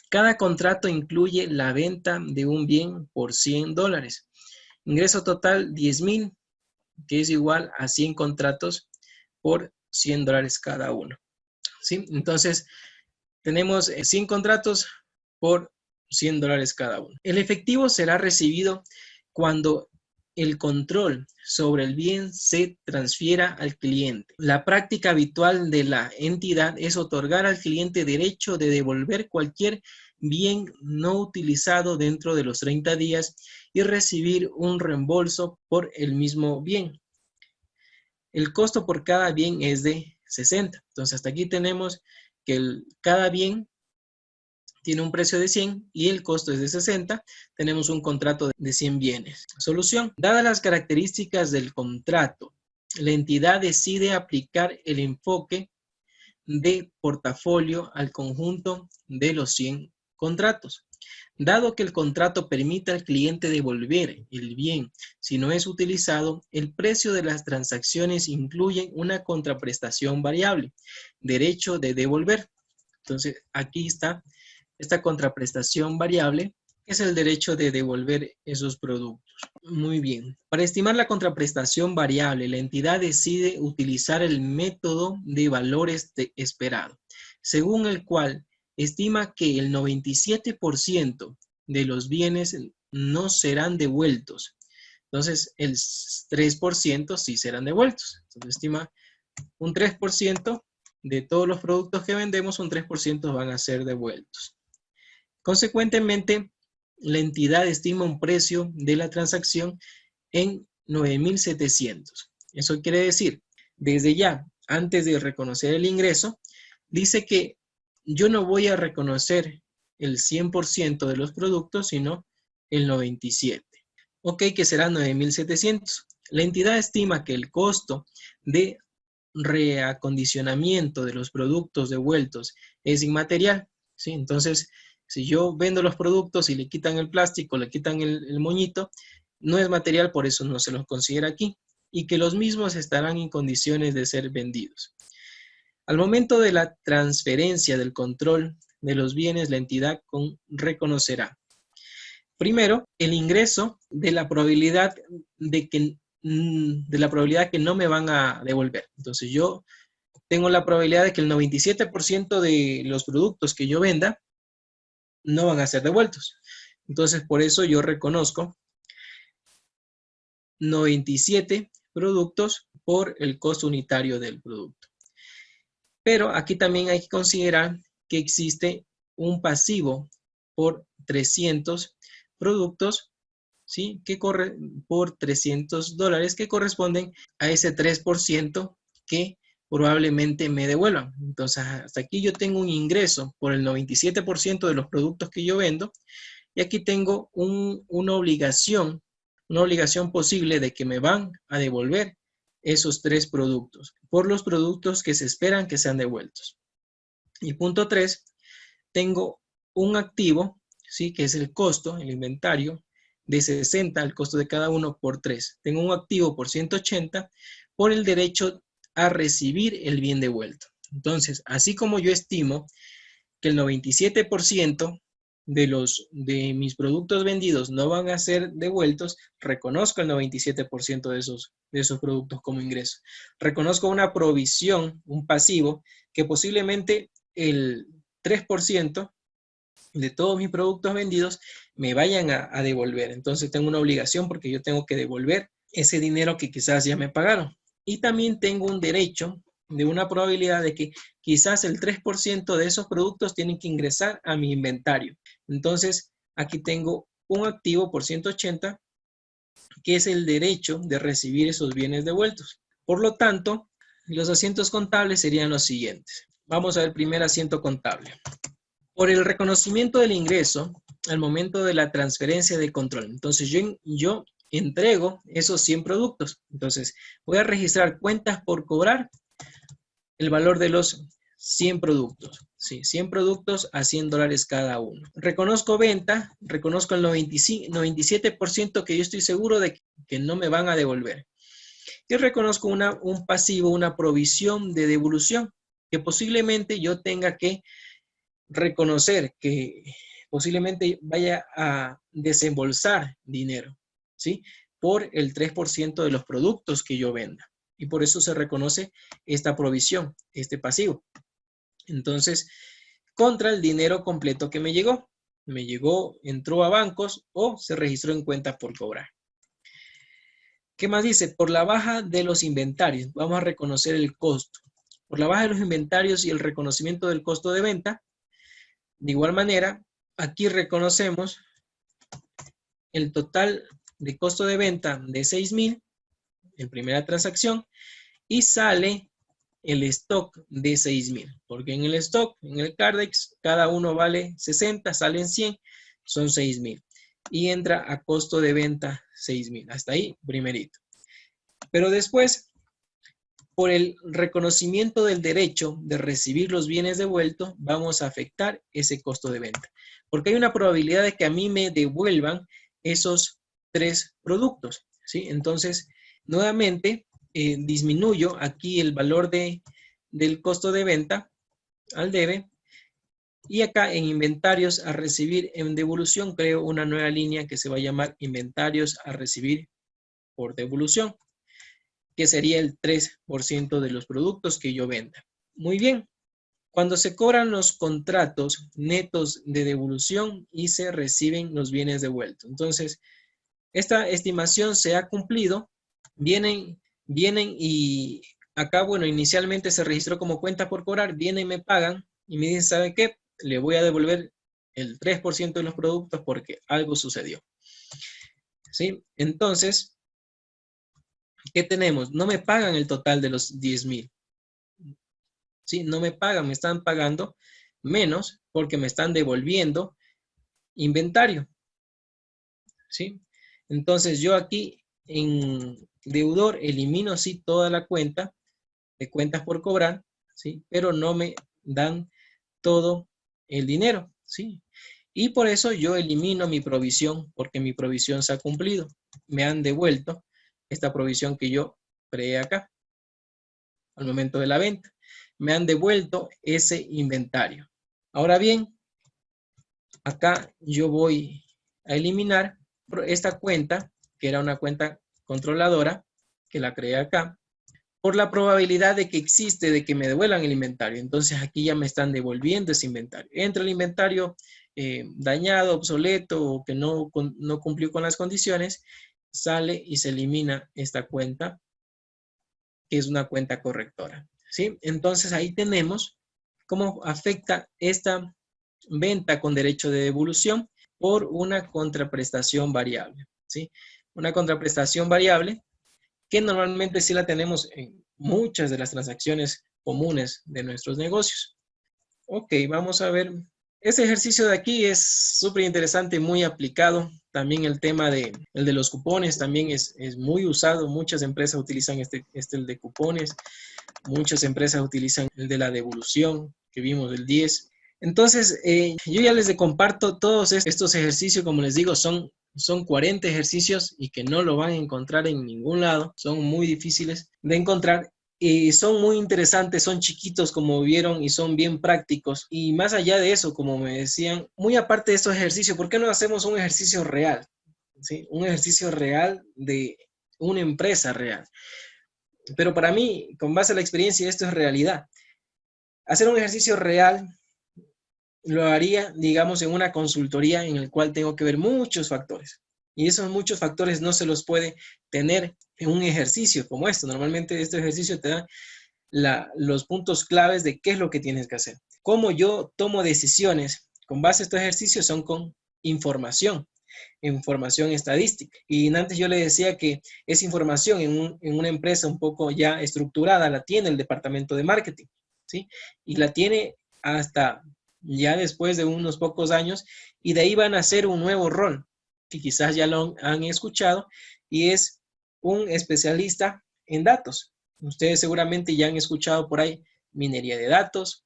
[SPEAKER 1] Cada contrato incluye la venta de un bien por $100. Ingreso total 10,000, que es igual a 100 contratos por $100 cada uno. ¿Sí? Entonces, tenemos 100 contratos por $100 cada uno. El efectivo será recibido cuando el control sobre el bien se transfiera al cliente. La práctica habitual de la entidad es otorgar al cliente derecho de devolver cualquier bien no utilizado dentro de los 30 días y recibir un reembolso por el mismo bien. El costo por cada bien es de 60. Entonces, hasta aquí tenemos que cada bien tiene un precio de 100 y el costo es de 60, tenemos un contrato de 100 bienes. Solución. Dadas las características del contrato, la entidad decide aplicar el enfoque de portafolio al conjunto de los 100 contratos. Dado que el contrato permite al cliente devolver el bien si no es utilizado, el precio de las transacciones incluye una contraprestación variable, derecho de devolver. Entonces, aquí está esta contraprestación variable, que es el derecho de devolver esos productos. Muy bien. Para estimar la contraprestación variable, la entidad decide utilizar el método de valores esperado, según el cual estima que el 97% de los bienes no serán devueltos. Entonces, el 3% sí serán devueltos. Entonces, estima un 3% de todos los productos que vendemos, un 3% van a ser devueltos. Consecuentemente, la entidad estima un precio de la transacción en 9,700. Eso quiere decir, desde ya, antes de reconocer el ingreso, dice que yo no voy a reconocer el 100% de los productos, sino el 97%. Ok, que será 9,700. La entidad estima que el costo de reacondicionamiento de los productos devueltos es inmaterial, ¿sí? Entonces, si yo vendo los productos y le quitan el plástico, le quitan el moñito, no es material, por eso no se los considera aquí, y que los mismos estarán en condiciones de ser vendidos. Al momento de la transferencia del control de los bienes, la entidad reconocerá, primero, el ingreso de la probabilidad que no me van a devolver. Entonces, yo tengo la probabilidad de que el 97% de los productos que yo venda no van a ser devueltos. Entonces, por eso yo reconozco 97 productos por el costo unitario del producto. Pero aquí también hay que considerar que existe un pasivo por 300 productos, ¿sí? Que corre por $300 que corresponden a ese 3% que probablemente me devuelvan. Entonces, hasta aquí yo tengo un ingreso por el 97% de los productos que yo vendo y aquí tengo una obligación posible de que me van a devolver esos 3 productos por los productos que se esperan que sean devueltos. Y punto 3, tengo un activo, ¿sí? Que es el costo, el inventario, de 60, el costo de cada uno por 3. Tengo un activo por 180 por el derecho a recibir el bien devuelto. Entonces, así como yo estimo que el 97% de mis productos vendidos no van a ser devueltos, reconozco el 97% de esos productos como ingreso. Reconozco una provisión, un pasivo, que posiblemente el 3% de todos mis productos vendidos me vayan a devolver. Entonces tengo una obligación porque yo tengo que devolver ese dinero que quizás ya me pagaron. Y también tengo un derecho de una probabilidad de que quizás el 3% de esos productos tienen que ingresar a mi inventario. Entonces aquí tengo un activo por 180 que es el derecho de recibir esos bienes devueltos. Por lo tanto, los asientos contables serían los siguientes. Vamos a ver el primer asiento contable. Por el reconocimiento del ingreso al momento de la transferencia de control. Entonces yo entrego esos 100 productos. Entonces voy a registrar cuentas por cobrar el valor de los 100 productos. Sí, 100 productos a $100 cada uno. Reconozco venta, reconozco el 97% que yo estoy seguro de que no me van a devolver. Y reconozco un pasivo, una provisión de devolución, que posiblemente yo tenga que reconocer que posiblemente vaya a desembolsar dinero, ¿sí? Por el 3% de los productos que yo venda. Y por eso se reconoce esta provisión, este pasivo. Entonces, contra el dinero completo que me llegó. Me llegó, entró a bancos o se registró en cuentas por cobrar. ¿Qué más dice? Por la baja de los inventarios. Vamos a reconocer el costo. Por la baja de los inventarios y el reconocimiento del costo de venta. De igual manera, aquí reconocemos el total de costo de venta de 6,000 en primera transacción y sale el stock de 6,000, porque en el stock, en el Cardex, cada uno vale 60, salen 100, son 6,000 y entra a costo de venta 6,000. Hasta ahí, primerito. Pero después, por el reconocimiento del derecho de recibir los bienes devueltos, vamos a afectar ese costo de venta, porque hay una probabilidad de que a mí me devuelvan esos 3 productos, ¿sí? Entonces, nuevamente, disminuyo aquí el valor del costo de venta al debe y acá en inventarios a recibir en devolución creo una nueva línea que se va a llamar inventarios a recibir por devolución, que sería el 3% de los productos que yo venda. Muy bien, cuando se cobran los contratos netos de devolución y se reciben los bienes devueltos. Entonces, esta estimación se ha cumplido, vienen y acá, bueno, inicialmente se registró como cuenta por cobrar, vienen y me pagan y me dicen, ¿sabe qué? Le voy a devolver el 3% de los productos porque algo sucedió. ¿Sí? Entonces, ¿qué tenemos? No me pagan el total de los 10,000. ¿Sí? No me pagan, me están pagando menos porque me están devolviendo inventario. ¿Sí? Entonces, yo aquí en deudor elimino sí toda la cuenta de cuentas por cobrar, ¿sí? Pero no me dan todo el dinero, ¿sí? Y por eso yo elimino mi provisión, porque mi provisión se ha cumplido. Me han devuelto esta provisión que yo creé acá al momento de la venta. Me han devuelto ese inventario. Ahora bien, acá yo voy a eliminar esta cuenta, que era una cuenta controladora, que la creé acá, por la probabilidad de que existe, de que me devuelvan el inventario. Entonces aquí ya me están devolviendo ese inventario. Entra el inventario dañado, obsoleto o que no cumplió con las condiciones, sale y se elimina esta cuenta, que es una cuenta correctora. ¿Sí? Entonces ahí tenemos cómo afecta esta venta con derecho de devolución por una contraprestación variable. ¿Sí? Una contraprestación variable que normalmente sí la tenemos en muchas de las transacciones comunes de nuestros negocios. Ok, vamos a ver. Este ejercicio de aquí es súper interesante, muy aplicado. También el tema el de los cupones también es muy usado. Muchas empresas utilizan el de cupones. Muchas empresas utilizan el de la devolución, que vimos el 10. Entonces, yo ya les comparto todos estos ejercicios, como les digo, son 40 ejercicios y que no lo van a encontrar en ningún lado. Son muy difíciles de encontrar y son muy interesantes, son chiquitos como vieron y son bien prácticos. Y más allá de eso, como me decían, muy aparte de estos ejercicios, ¿por qué no hacemos un ejercicio real? ¿Sí? Un ejercicio real de una empresa real. Pero para mí, con base a la experiencia, esto es realidad. Hacer un ejercicio real lo haría, digamos, en una consultoría en el cual tengo que ver muchos factores. Y esos muchos factores no se los puede tener en un ejercicio como esto. Normalmente este ejercicio te da los puntos claves de qué es lo que tienes que hacer. Cómo yo tomo decisiones con base a estos ejercicios son con información estadística. Y antes yo le decía que esa información en una empresa un poco ya estructurada la tiene el departamento de marketing, ¿sí? Y la tiene hasta ya después de unos pocos años y de ahí van a hacer un nuevo rol que quizás ya lo han escuchado y es un especialista en datos. Ustedes seguramente ya han escuchado por ahí minería de datos,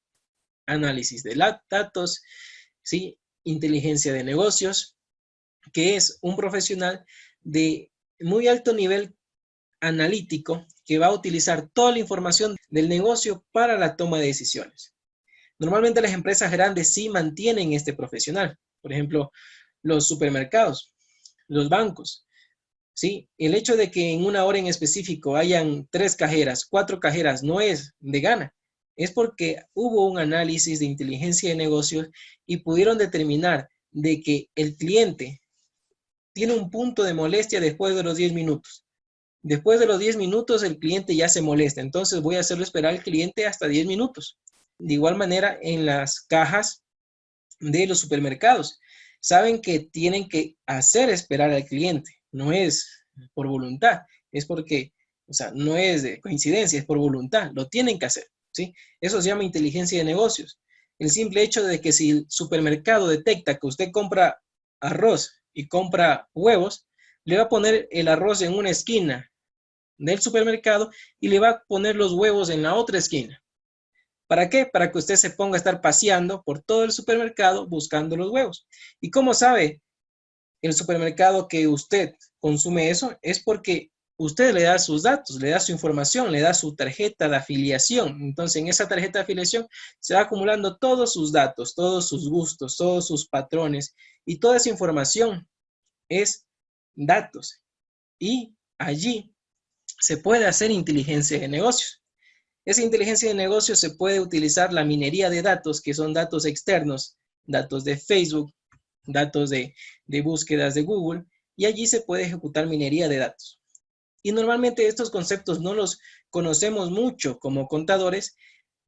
[SPEAKER 1] análisis de datos, ¿sí? Inteligencia de negocios, que es un profesional de muy alto nivel analítico que va a utilizar toda la información del negocio para la toma de decisiones. Normalmente las empresas grandes sí mantienen este profesional. Por ejemplo, los supermercados, los bancos. ¿Sí? El hecho de que en una hora en específico hayan 3 cajeras, 4 cajeras, no es de gana. Es porque hubo un análisis de inteligencia de negocios y pudieron determinar de que el cliente tiene un punto de molestia después de los 10 minutos. Después de los 10 minutos el cliente ya se molesta, entonces voy a hacerlo esperar al cliente hasta 10 minutos. De igual manera en las cajas de los supermercados. Saben que tienen que hacer esperar al cliente, no es por voluntad, es porque, o sea, no es de coincidencia, es por voluntad, lo tienen que hacer, ¿sí? Eso se llama inteligencia de negocios. El simple hecho de que si el supermercado detecta que usted compra arroz y compra huevos, le va a poner el arroz en una esquina del supermercado y le va a poner los huevos en la otra esquina. ¿Para qué? Para que usted se ponga a estar paseando por todo el supermercado buscando los huevos. ¿Y cómo sabe el supermercado que usted consume eso? Es porque usted le da sus datos, le da su información, le da su tarjeta de afiliación. Entonces, en esa tarjeta de afiliación se va acumulando todos sus datos, todos sus gustos, todos sus patrones y toda esa información es datos. Y allí se puede hacer inteligencia de negocios. Esa inteligencia de negocios se puede utilizar la minería de datos, que son datos externos, datos de Facebook, datos de búsquedas de Google, y allí se puede ejecutar minería de datos. Y normalmente estos conceptos no los conocemos mucho como contadores,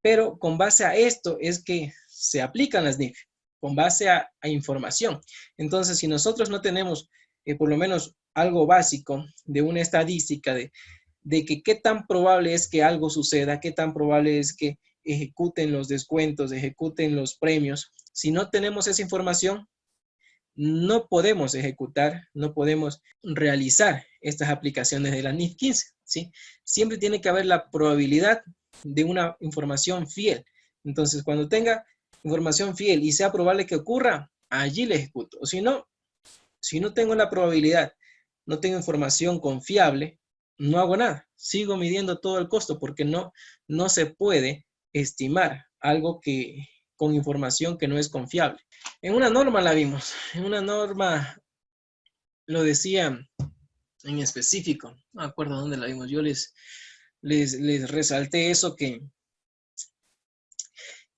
[SPEAKER 1] pero con base a esto es que se aplican las NIF, con base a información. Entonces, si nosotros no tenemos por lo menos algo básico de una estadística de que qué tan probable es que algo suceda, qué tan probable es que ejecuten los descuentos, ejecuten los premios. Si no tenemos esa información, no podemos ejecutar, no podemos realizar estas aplicaciones de la NIF 15, ¿sí? Siempre tiene que haber la probabilidad de una información fiel. Entonces, cuando tenga información fiel y sea probable que ocurra, allí le ejecuto. O si no tengo la probabilidad, no tengo información confiable, no hago nada. Sigo midiendo todo el costo porque no se puede estimar algo que con información que no es confiable. En una norma la vimos, en una norma lo decía en específico, no me acuerdo dónde la vimos, yo les resalté eso que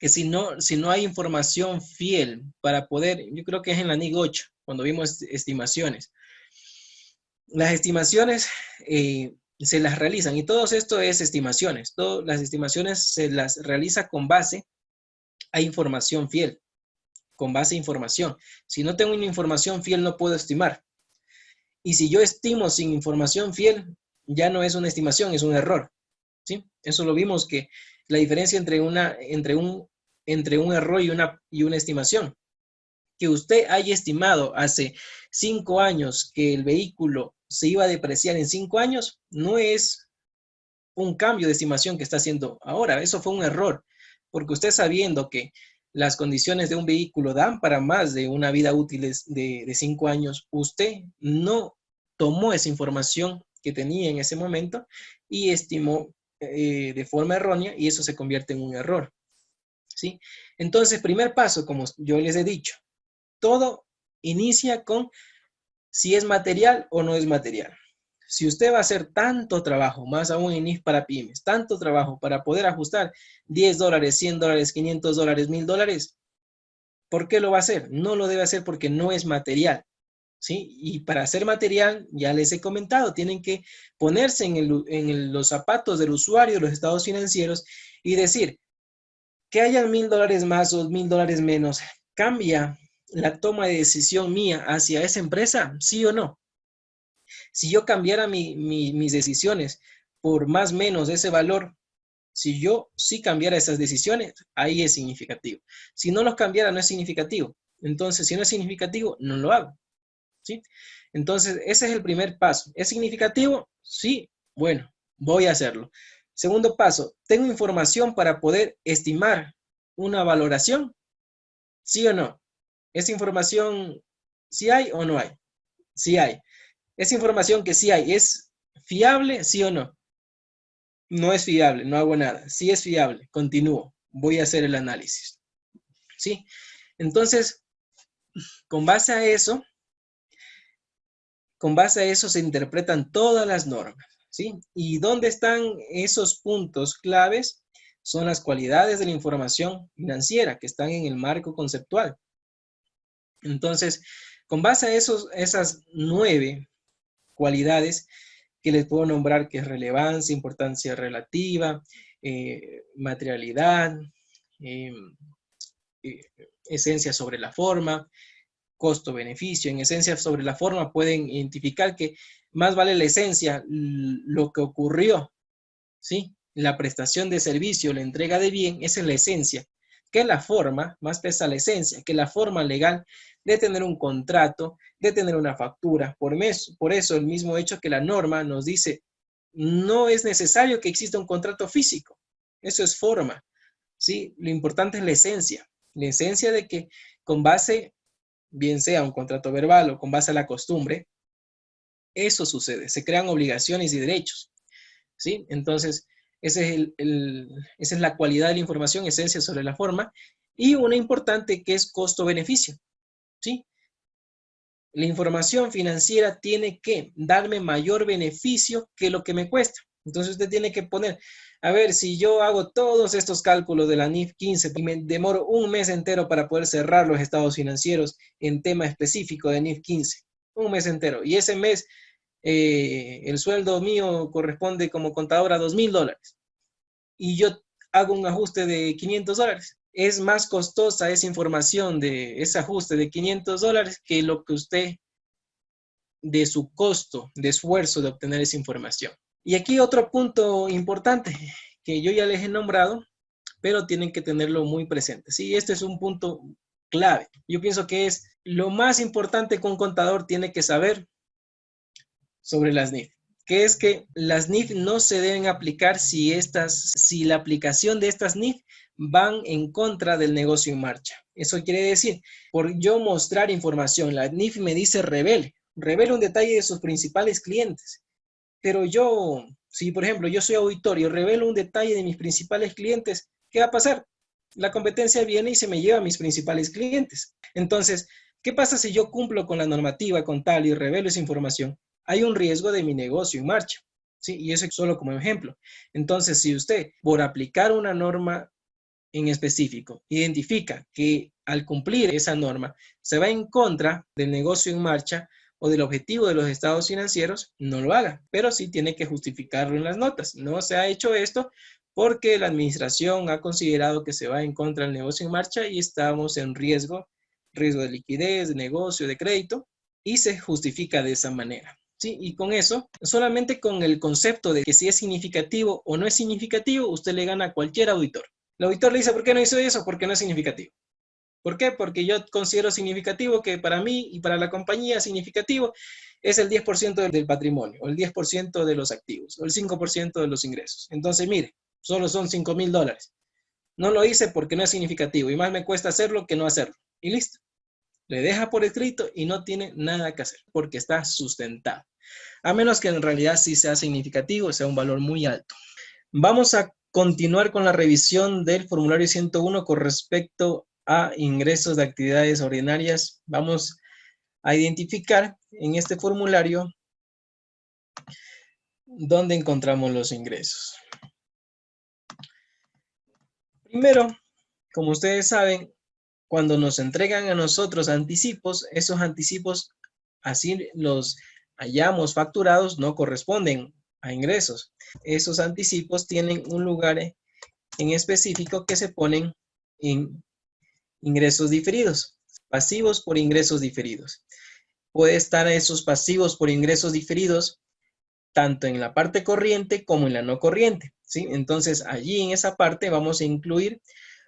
[SPEAKER 1] si no hay información fiel para poder, yo creo que es en la NIC 8, cuando vimos estimaciones. Las estimaciones se las realizan, y todo esto es estimaciones, todas las estimaciones se las realiza con base a información fiel, con base a información. Si no tengo una información fiel, no puedo estimar. Y si yo estimo sin información fiel, ya no es una estimación, es un error, ¿sí? Eso lo vimos, que la diferencia entre un error y una estimación. Que usted haya estimado hace 5 años que el vehículo se iba a depreciar en 5 años, no es un cambio de estimación que está haciendo ahora. Eso fue un error, porque usted, sabiendo que las condiciones de un vehículo dan para más de una vida útil de 5 años, usted no tomó esa información que tenía en ese momento y estimó de forma errónea, y eso se convierte en un error, ¿sí? Entonces, primer paso, como yo les he dicho, todo inicia con si es material o no es material. Si usted va a hacer tanto trabajo, más aún en NIF para pymes, tanto trabajo para poder ajustar $10, $100, $500, $1000, ¿por qué lo va a hacer? No lo debe hacer porque no es material, ¿sí? Y para hacer material, ya les he comentado, tienen que ponerse en los zapatos del usuario de los estados financieros y decir que hayan $1000 más o $1000 menos, ¿cambia la toma de decisión mía hacia esa empresa? ¿Sí o no? Si yo cambiara mis decisiones por más o menos ese valor, si yo sí cambiara esas decisiones, ahí es significativo. Si no los cambiara, no es significativo. Entonces, si no es significativo, no lo hago, ¿sí? Entonces, ese es el primer paso. ¿Es significativo? Sí. Bueno, voy a hacerlo. Segundo paso, tengo información para poder estimar una valoración? ¿Sí o no? ¿Esa información sí hay o no hay? Sí hay. ¿Esa información que sí hay es fiable? ¿Sí o no? No es fiable, no hago nada. Sí es fiable, continúo. Voy a hacer el análisis. ¿Sí? Entonces, con base a eso, se interpretan todas las normas, ¿sí? ¿Y dónde están esos puntos claves? Son las cualidades de la información financiera que están en el marco conceptual. Entonces, con base a esas 9 cualidades que les puedo nombrar, que es relevancia, importancia relativa, materialidad, eh, esencia sobre la forma, costo-beneficio. En esencia sobre la forma pueden identificar que más vale la esencia, lo que ocurrió, ¿sí? La prestación de servicio, la entrega de bien, esa es la esencia. Que la forma, más pesa la esencia, que la forma legal de tener un contrato, de tener una factura. Por eso el mismo hecho que la norma nos dice, no es necesario que exista un contrato físico. Eso es forma, ¿sí? Lo importante es la esencia de que con base, bien sea un contrato verbal o con base a la costumbre, eso sucede, se crean obligaciones y derechos, ¿sí? Entonces, esa es la cualidad de la información, esencia sobre la forma, y una importante que es costo-beneficio, ¿sí? La información financiera tiene que darme mayor beneficio que lo que me cuesta. Entonces usted tiene que poner, a ver, si yo hago todos estos cálculos de la NIF 15 y me demoro un mes entero para poder cerrar los estados financieros en tema específico de NIF 15, un mes entero, y ese mes el sueldo mío corresponde como contador a $2,000 y yo hago un ajuste de $500. Es más costosa esa información de ese ajuste de $500 que lo que usted de su costo, de esfuerzo de obtener esa información. Y aquí otro punto importante que yo ya les he nombrado, pero tienen que tenerlo muy presente. Sí, este es un punto clave. Yo pienso que es lo más importante que un contador tiene que saber sobre las NIF, que es que las NIF no se deben aplicar si la aplicación de estas NIF van en contra del negocio en marcha. Eso quiere decir, por yo mostrar información, la NIF me dice revele un detalle de sus principales clientes, pero yo, si por ejemplo yo soy auditor y revelo un detalle de mis principales clientes, ¿qué va a pasar? La competencia viene y se me lleva a mis principales clientes. Entonces, ¿qué pasa si yo cumplo con la normativa contable y revelo esa información? Hay un riesgo de mi negocio en marcha, ¿sí? Y eso es solo como ejemplo. Entonces, si usted, por aplicar una norma en específico, identifica que al cumplir esa norma se va en contra del negocio en marcha o del objetivo de los estados financieros, no lo haga, pero sí tiene que justificarlo en las notas. No se ha hecho esto porque la administración ha considerado que se va en contra del negocio en marcha y estamos en riesgo de liquidez, de negocio, de crédito, y se justifica de esa manera. ¿Sí? Y con eso, solamente con el concepto de que si es significativo o no es significativo, usted le gana a cualquier auditor. El auditor le dice, ¿por qué no hizo eso? Porque no es significativo. ¿Por qué? Porque yo considero significativo que para mí y para la compañía significativo es el 10% del patrimonio, o el 10% de los activos, o el 5% de los ingresos. Entonces, mire, solo son $5,000. No lo hice porque no es significativo y más me cuesta hacerlo que no hacerlo. Y listo. Le deja por escrito y no tiene nada que hacer porque está sustentado. A menos que en realidad sí sea significativo, sea un valor muy alto. Vamos a continuar con la revisión del formulario 101 con respecto a ingresos de actividades ordinarias. Vamos a identificar en este formulario dónde encontramos los ingresos. Primero, como ustedes saben, cuando nos entregan a nosotros anticipos, esos anticipos, así los hayamos facturados, no corresponden a ingresos. Esos anticipos tienen un lugar en específico que se ponen en ingresos diferidos, pasivos por ingresos diferidos. Puede estar esos pasivos por ingresos diferidos tanto en la parte corriente como en la no corriente, ¿sí? Entonces, allí en esa parte vamos a incluir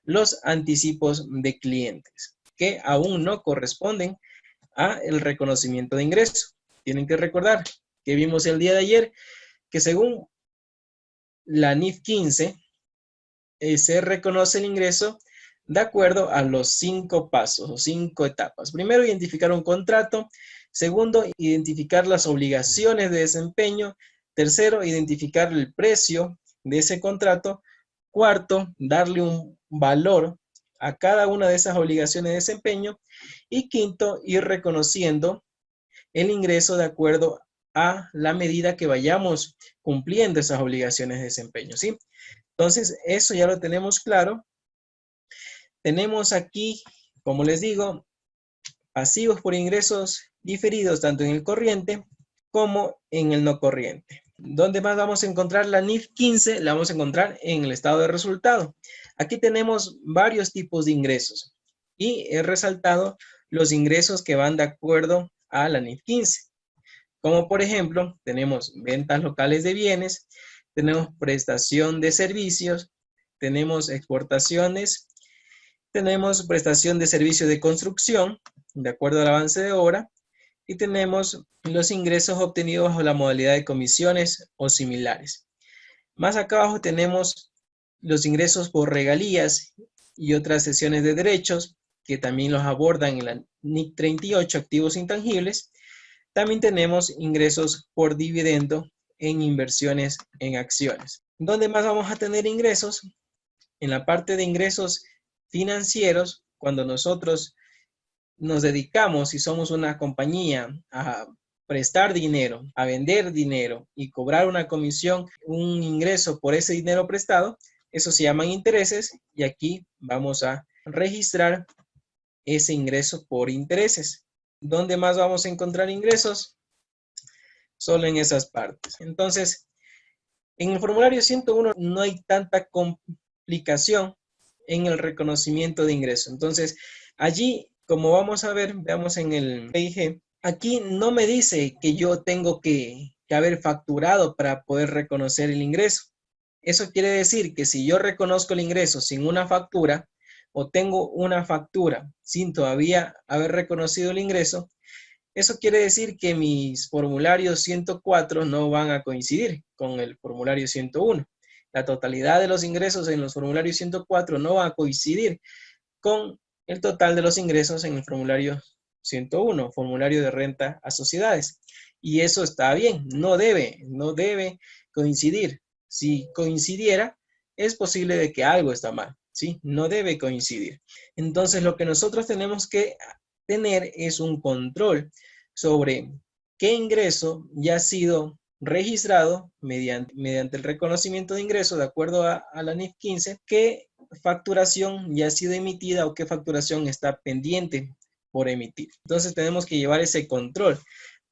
[SPEAKER 1] los anticipos de clientes que aún no corresponden a el reconocimiento de ingreso. Tienen que recordar que vimos el día de ayer que según la NIF 15 se reconoce el ingreso de acuerdo a los 5 pasos o 5 etapas. Primero, identificar un contrato. Segundo, identificar las obligaciones de desempeño. Tercero, identificar el precio de ese contrato. Cuarto, darle un valor a cada una de esas obligaciones de desempeño. Y quinto, ir reconociendo el ingreso de acuerdo a la medida que vayamos cumpliendo esas obligaciones de desempeño, ¿sí? Entonces, eso ya lo tenemos claro. Tenemos aquí, como les digo, pasivos por ingresos diferidos tanto en el corriente como en el no corriente. ¿Dónde más vamos a encontrar la NIF 15? La vamos a encontrar en el estado de resultado. Aquí tenemos varios tipos de ingresos y he resaltado los ingresos que van de acuerdo a la NIF 15. Como por ejemplo, tenemos ventas locales de bienes, tenemos prestación de servicios, tenemos exportaciones, tenemos prestación de servicios de construcción, de acuerdo al avance de obra, y tenemos los ingresos obtenidos bajo la modalidad de comisiones o similares. Más acá abajo tenemos los ingresos por regalías y otras sesiones de derechos, que también los abordan en la NIC 38, activos intangibles. También tenemos ingresos por dividendo en inversiones en acciones. ¿Dónde más vamos a tener ingresos? En la parte de ingresos financieros, cuando nosotros nos dedicamos y somos una compañía a prestar dinero, a vender dinero y cobrar una comisión, un ingreso por ese dinero prestado, eso se llaman intereses y aquí vamos a registrar ese ingreso por intereses. ¿Dónde más vamos a encontrar ingresos? Solo en esas partes. Entonces, en el formulario 101 no hay tanta complicación en el reconocimiento de ingreso. Entonces, allí, como vamos a ver, veamos en el PIG, aquí no me dice que yo tengo que haber facturado para poder reconocer el ingreso. Eso quiere decir que si yo reconozco el ingreso sin una factura o tengo una factura sin todavía haber reconocido el ingreso, eso quiere decir que mis formularios 104 no van a coincidir con el formulario 101. La totalidad de los ingresos en los formularios 104 no va a coincidir con el total de los ingresos en el formulario 101, formulario de renta a sociedades. Y eso está bien, no debe coincidir. Si coincidiera, es posible de que algo está mal, ¿sí? No debe coincidir. Entonces, lo que nosotros tenemos que tener es un control sobre qué ingreso ya ha sido registrado mediante el reconocimiento de ingreso de acuerdo a la NIF 15, qué facturación ya ha sido emitida o qué facturación está pendiente por emitir. Entonces tenemos que llevar ese control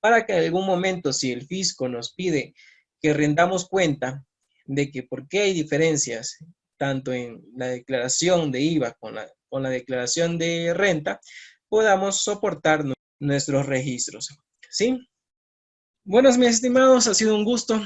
[SPEAKER 1] para que en algún momento, si el fisco nos pide que rendamos cuenta de que por qué hay diferencias tanto en la declaración de IVA con la declaración de renta, podamos soportar nuestros registros. ¿Sí? Buenos, mis estimados, ha sido un gusto.